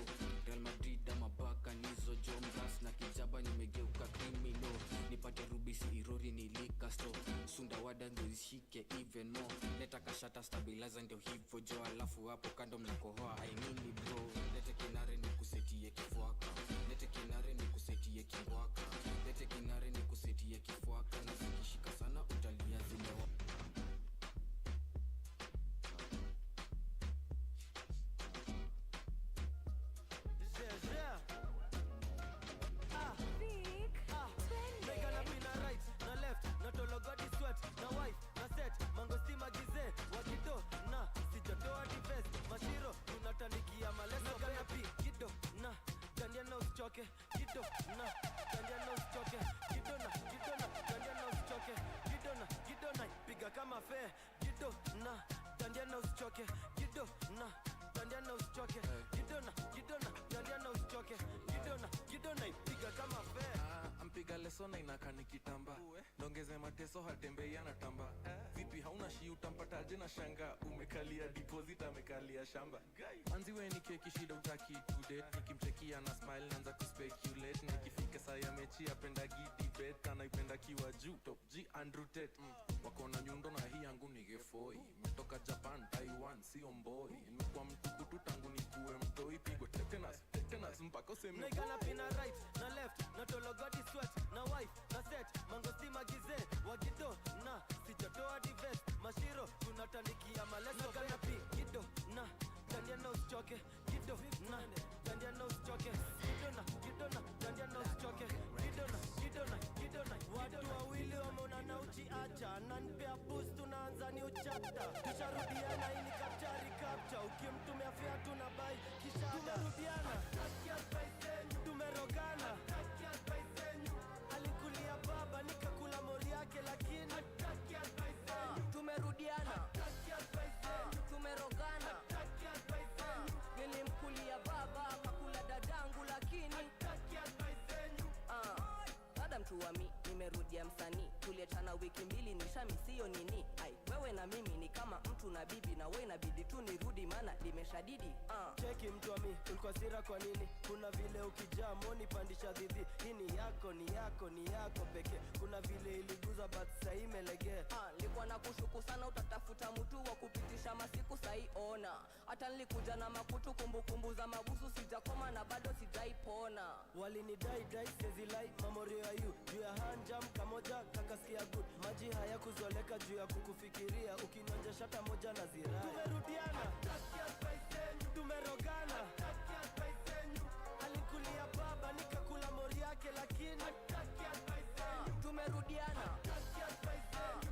Real Madrid ama baka nizo Jombras na kijaba nimegeuka krimino. Nipate rubisi irori nilikasto. Sunda wada ndo zishike even more. Leta kashata stabilizer ndio hivyo jo. Alafu hapo kando mnakohoa I mean bro. Lete kinare ni kusetie kifuaka. Lete kinare ni kusetie kingwaka. Lete kinare ni kusetie kifuaka. Na zikishika sana utalia zimewa. Piga kama fair, gido na dandia na usichoke, gido na dandia na usichoke, gido na dandia na usichoke, gido na ipiga kama fair. Ampiga leso na inaka nikitamba. Ndongeze mateso hatembei anatamba. Vipi hauna shi utampataje na shanga. Umekalia deposit amekalia shamba. Manzi we ni keki shida utaki today. Nikimchekia na smile naanza kuspeculate. Nikifika saa ya mechi apenda gidi bet. Anaipenda kiwa juu top G Andrew Tate. Wako na nyundo na hii yangu ni gefoi. Metoka Japan, Taiwan, sio mboi. Nimekuwa mtukutu tangu nikuwe mtoi. Pigo tetanus mpaka useme Naigana pina right, na left, na tologodi sweat, na wife, na set, mangosti magize, wagido, na sijatoa divest, mashiro, tunatandikia maleso. Nagana pi, gido, na dandia na usichoke, gido, na dandia na usichoke, gido na dandia na usichoke, gido na watu wawili wameonana uchiacha, nanpea boost tunaanza new chapter, tusharudiana ini kapchari kapcha, ukimtumia fea tunabai kishada, tumerudiana tumerogana, alikulia baba nikakula mori yake lakini tumerudiana, tumerogana, nilimkulia baba kakula dadangu lakini dada mtuwami nimerudia msanii, tuliachana wiki mbili nishamisiyo nini. Ai wewe na mimi ni kama mtu na bibi, na wewe inabidi tu nirudi maana limeshadidi. Cheki mtuwami ulikuwa sira kwa nini? Kuna vile ukijaa moni pandisha dhidi. Hii ni yako ni yako pekee. Kuna vile iliguza but sasa imelegea. Nilikuwa nakushuku sana utatafuta mtu wa kupitisha masiku sai ona. Hata nilikuja na makutu kumbukumbu za mabusu sijakoma na bado sijaipona. Walinidai sezi lai memory ya you. Juu ya hanjam kamoja kakasikia good. Maji haya kuzoleka juu ya kukufikiria. Ukinonja shata moja na zirai. Tumerudiana, tumerogana. Alikulia baba nikakula mori yake lakini tumerudiana,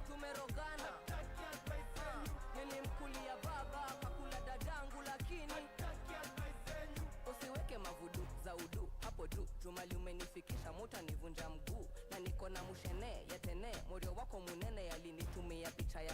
tumerogana, nilimkulia baba kakula dadangu lakini usiweke mavudu za udu hapo tu. Jumali umenifikisha muta nivunja mguu, na niko na mushene yatene morio wako munene yalinitumia picha ya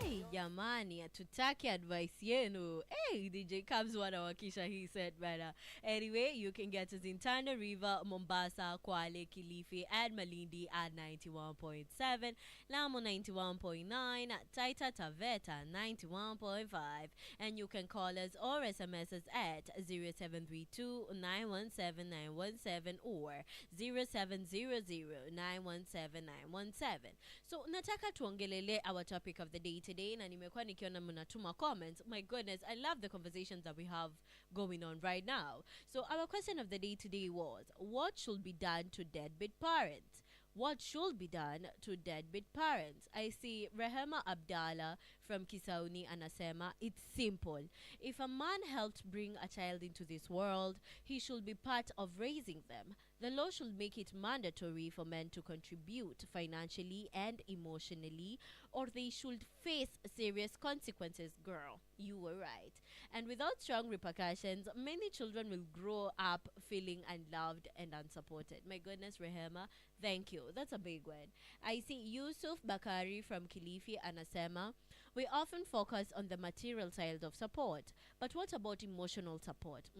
Hey jamani, hatutaki advice yenu. Hey, DJ Cabs wanawakisha, he said better. Anyway, you can get us in Tana River, Mombasa, Kwale, Kilifi, and Malindi at 91.7, Lamu 91.9, Taita Taveta 91.5, and you can call us or SMS us at 0732 917 917 or 0700 917 917. So nataka tuongelele our topic of the day today, na nimekuwa nikiona mnatuma comments. My goodness, I love the conversations that we have going on right now. So our question of the day today was, what should be done to deadbeat parents? What should be done to deadbeat parents? I see Rehema Abdallah from Kisauni anasema, it's simple. If a man helped bring a child into this world, he should be part of raising them. The law should make it mandatory for men to contribute financially and emotionally, or they should face serious consequences. Girl, you were right. And without strong repercussions, many children will grow up feeling unloved and unsupported. My goodness, Rehema, thank you. That's a big one. I see Yusuf Bakari from Kilifi anasema, we often focus on the material side of support, but what about emotional support?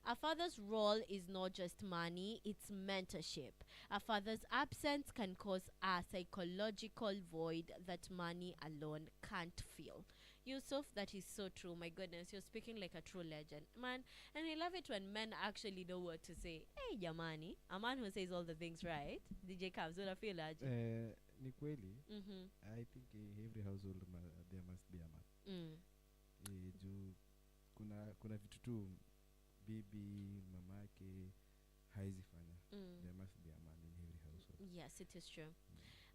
A father's role is not just money, it's mentorship. A father's absence can cause a psychological void that money alone can't fill. Yusuf, that is so true. My goodness, you're speaking like a true legend, man. And I love it when men actually know what to say. Hey, Yamani, a man who says all the things right. DJ Cabs, what I feel like. Ni kweli. I think every household there must be a man. Juu kuna vitu tu bibi mamake haizifanya. There must be a man in every household. Yes, it is true.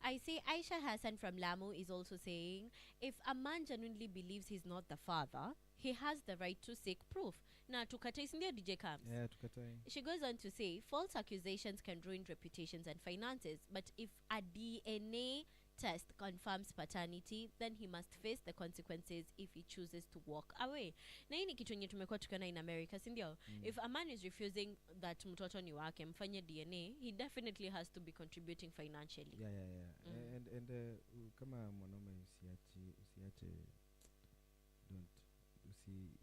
I see Aisha Hassan from Lamu is also saying, if a man genuinely believes he's not the father, he has the right to seek proof. Na tukatai, sindio DJ Camps? Yeah, tukatai. She goes on to say, false accusations can ruin reputations and finances, but if a DNA test confirms paternity, then he must face the consequences if he chooses to walk away. Na hii ni kitu yenye tumekuwa tukiona in America, sindio? If a man is refusing that mtoto ni wake, mfanye DNA, he definitely has to be contributing financially. Yeah. And kama mwanaume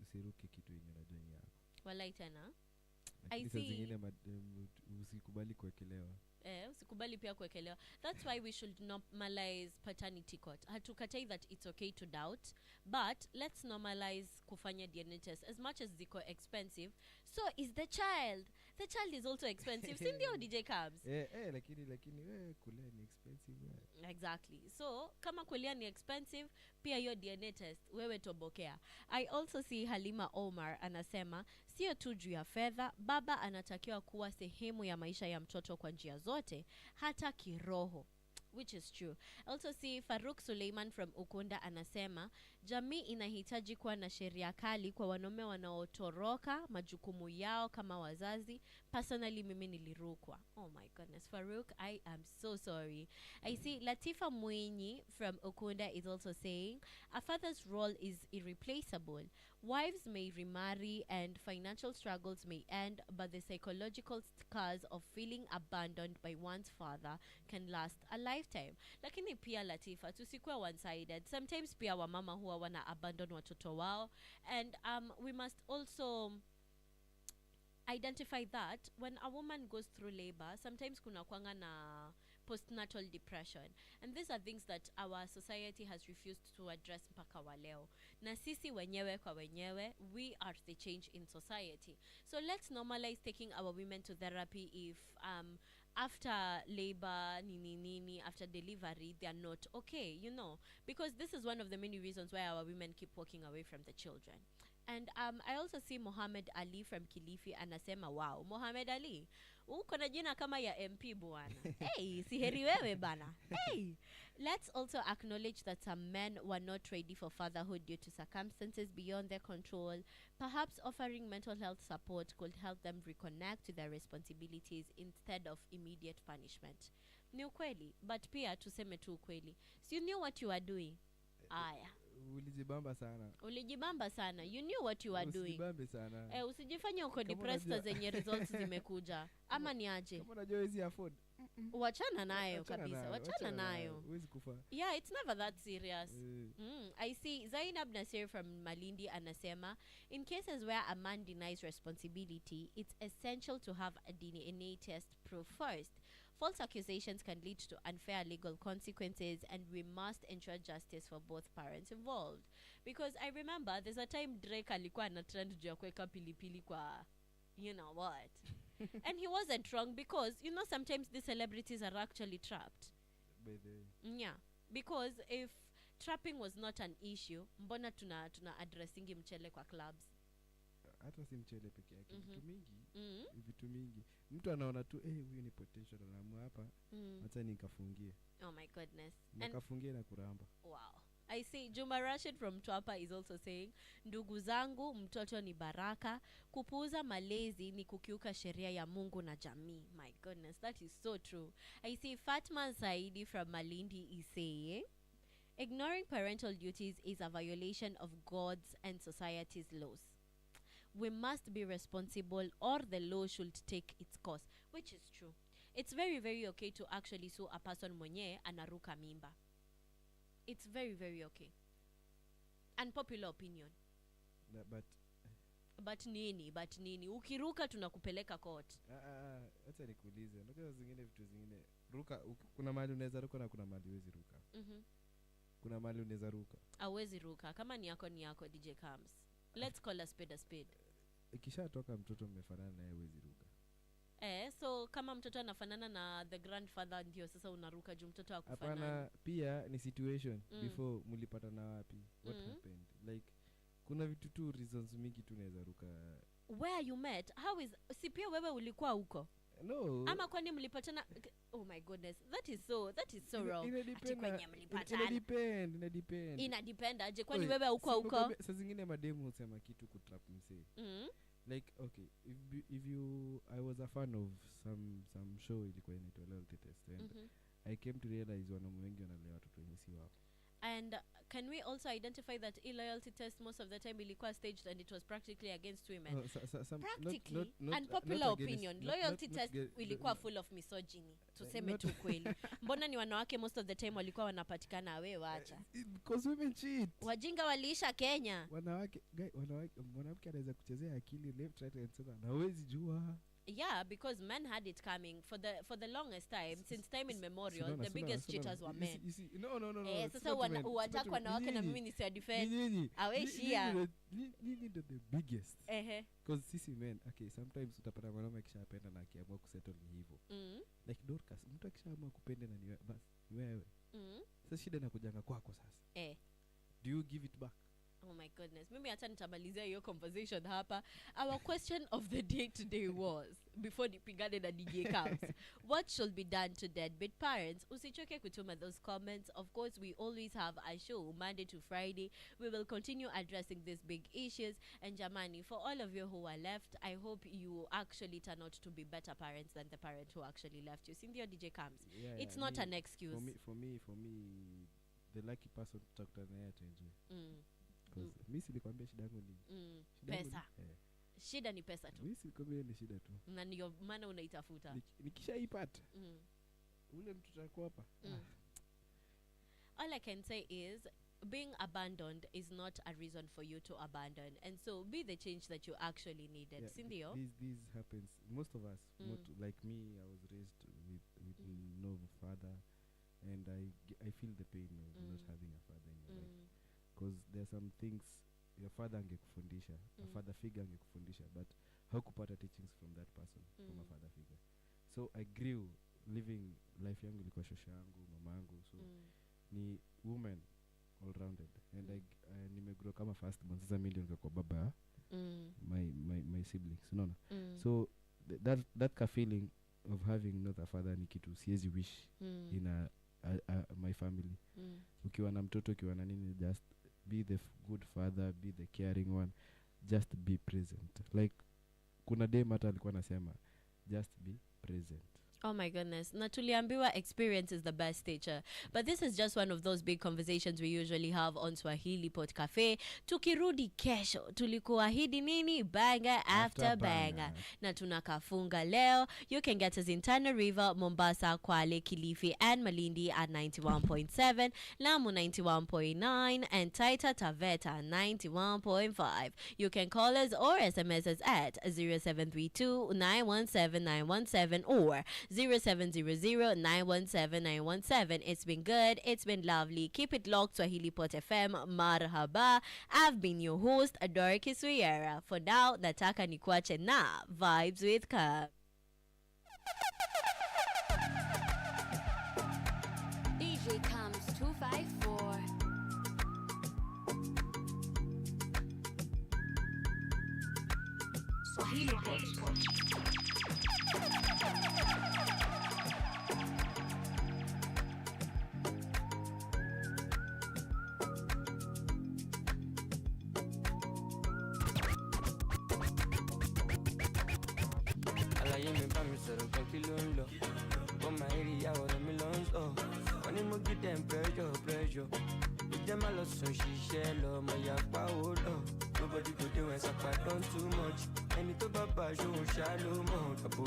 usiruke kitu yenye unajua ni yako. Walai tena. I see. Zingine usikubali kuwekelewa. Usikubali pia kuwekelewa. That's why we should normalize paternity court. Hatukatai that it's okay to doubt, but let's normalize kufanya DNA test. As much as ziko expensive, so is the child. The child is also expensive. Sindio DJ Cabs? Lakini kulea ni expensive. Exactly. So kama kulea ni expensive, pia yo DNA test wewe tobokea. I also see Halima Omar anasema, sio tu juu ya fedha, baba anatakiwa kuwa sehemu ya maisha ya mtoto kwa njia zote, hata kiroho. Which is true. Also see Farouk Suleiman from Ukunda anasema, Jamii inahitaji kuwa na sheria kali kwa wanaume wanaotoroka majukumu yao kama wazazi. Personally, mimi nilirukwa. Oh my goodness, Farouk, I am so sorry. I see Latifa Mwinyi from Okunda is also saying, a father's role is irreplaceable. Wives may remarry and financial struggles may end, but the psychological scars of feeling abandoned by one's father can last a lifetime. Lakini pia Latifa, tusikuwe one-sided. Sometimes pia wamama huwa wana abandon watoto wao. And we must also identify that when a woman goes through labor, sometimes kuna kwanga na postnatal depression, and these are things that our society has refused to address mpaka wa leo. Na sisi wenyewe kwa wenyewe, we are the change in society. So let's normalize taking our women to therapy if after labor, after delivery, they are not okay, you know, because this is one of the many reasons why our women keep walking away from the children. And I also see Mohammed Ali from Kilifi anasema, wow, Mohammed Ali, uko na jina kama ya MP bwana. Hey, siheri wewe bana. Hey, let's also acknowledge that some men were not ready for fatherhood due to circumstances beyond their control. Perhaps offering mental health support could help them reconnect to their responsibilities instead of immediate punishment. Ni ukweli, but pia tuseme tu ukweli. So you knew what you were doing. Aya. Ulijibamba sana. You knew what you were doing. Sana. Usijifanye uko depressed zenye results zimekuja. Ama ni aje? Kama unajua hizi afford. Wachana nayo kabisa. Wachana nayo. Huwezi kufa. Yeah, it's never that serious. I see Zainab Nasir from Malindi anasema, in cases where a man denies responsibility, it's essential to have a DNA test proof first. False accusations can lead to unfair legal consequences, and we must ensure justice for both parents involved. Because I remember there's a time Drake alikuwa na trend juu ya kuweka pilipili kwa, you know what. And he wasn't wrong, because, you know, sometimes these celebrities are actually trapped. Yeah. Because if trapping was not an issue, mbona tuna addressingi mchele kwa clubs? Hata si mchele peke yake, vitu mingi. Mtu anaona tu huyu ni potential, anaamua hapa acha nikafungie. Oh my goodness. Nikafungie na kuramba. Wow. I see Juma Rashid from Twapa is also saying, ndugu zangu, mtoto ni baraka, kupuuza malezi ni kukiuka sheria ya Mungu na jamii. My goodness, that is so true. I see Fatma Saidi from Malindi is saying, ignoring parental duties is a violation of God's and society's laws. We must be responsible, or the law should take its course, which is true. It's very, very okay to actually sue a person mwenye anaruka mimba. It's very, very okay. Unpopular opinion. But nini? Ukiruka tunakupeleka court. Acha nikuulize. Unajua zingine vitu zingine. Ruka, kuna mahali unaweza ruka na kuna mahali huwezi ruka. Kuna mahali unaweza ruka. Hauwezi ruka. Kama ni yako DJ Comes. Let's call a spade a spade. Ikishatoka mtoto mmefanana naye huwezi ruka. So kama mtoto anafanana na the grandfather, ndio sasa unaruka juu mtoto akufanana. Hapana, pia ni situation before mlipatana wapi, what happened, like kuna vitu tu reasons mingi tu naweza ruka. Where you met, how is, si pia wewe ulikuwa huko? No. Ama kwani mlipatana? Oh my goodness, that is so wrong. Ati kwenye mlipatana. Inadepend aje, kwani wewe huko? Saa zingine mademu husema kitu kutrap msee. Like, okay, if you, I was a fan of some show ilikuwa inaitwa Loyalty Test, and I came to realize wanaume wengi wanalea watoto wenye si wao. And can we also identify that loyalty test most of the time ilikuwa staged and it was practically against women? Practically, unpopular opinion. Loyalty test ilikuwa full of misogyny. Tuseme tu kweli. Mbona ni wanawake most of the time walikuwa wanapatikana, wewe wacha. Because women cheat. Wajinga waliisha Kenya. Mwanamke anaweza kuchezea akili left right and center. Na huwezi jua. Yeah, because men had it coming for the longest time, since time immemorial. The biggest cheaters were men. No. Sasa watakwa na wake na mimi ni si defend. Aweshia. Nini ndo the biggest? Because sisi men, okay, sometimes utapata mwanaume akishapenda na akiamua kusettle ni hivyo. Like Dorcas, mtu akishaamua kupenda na ni wewe. Sasa shida inakujanga kwako sasa. Do you give it back? Oh my goodness. Mimi hata nitamalizia hiyo conversation hapa. Our question of the day today was, before nipigane na DJ Camps, what should be done to deadbeat parents? Usichoke kutuma those comments. Of course, we always have a show Monday to Friday. We will continue addressing these big issues. And Jamani, for all of you who are left, I hope you actually turn out to be better parents than the parent who actually left you. Cynthia, DJ Camps. Yeah, It's not an excuse. For me, the lucky person to talk to naye ataenjoy. Because mimi silikwambia shida yangu ni Pesa. Shida ni pesa tu. Mimi silikwambia ni shida tu. Na ndio maana unaitafuta. Nikishaipata ule mtu atakuwa hapa. All I can say is being abandoned is not a reason for you to abandon, and so be the change that you actually needed. Cindy, this happens. Most of us, not like me, I was raised with no father, and I feel the pain of not having a father in your life. Because there are some things your father angekufundisha, a father figure angekufundisha, but hakupata teachings from that person, from a father figure. So I grew living life yangu ilikuwa shosha yangu, mama yangu, so ni woman all rounded, and I nimegrow kama first born. Sasa mimi ndio kwa baba my siblings, unaona. So that ka feeling of having not a father ni kitu siwezi wish in my family. Ukiwa na mtoto, ukiwa na nini, just be the good father, be the caring one, just be present. Like kuna day mata alikuwa anasema just be present. Oh my goodness. Na tuliambiwa experience is the best teacher. But this is just one of those big conversations we usually have on Swahilipot Cafe. Tukirudi kesho, tulikuahidi nini? Banger after banger. Na tunakafunga leo. You can get us in Tana River, Mombasa, Kwale, Kilifi, and Malindi at 91.7, Lamu 91.9, and Taita Taveta 91.5. You can call us or SMS us at 0732 917 917 or 0700-917-917. It's been good. It's been lovely. Keep it locked. Swahilipot FM. Marhaba. I've been your host, Dorky Suyera. For now, nataka nikuache na Vibes with Cup. DJ Comes 254. Swahilipot. Pressure. With them a lot so she share love, my yakpa hold up. Nobody go there when I done too much. And it over by show shallow more. Kabu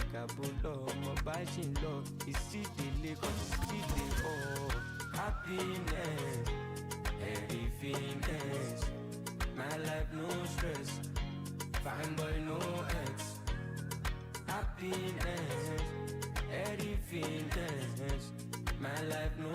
love, my bashing love. It's still the cause it's still the happiness, everythingness. My life no stress, fine boy no ex. Happiness, everythingness. My life no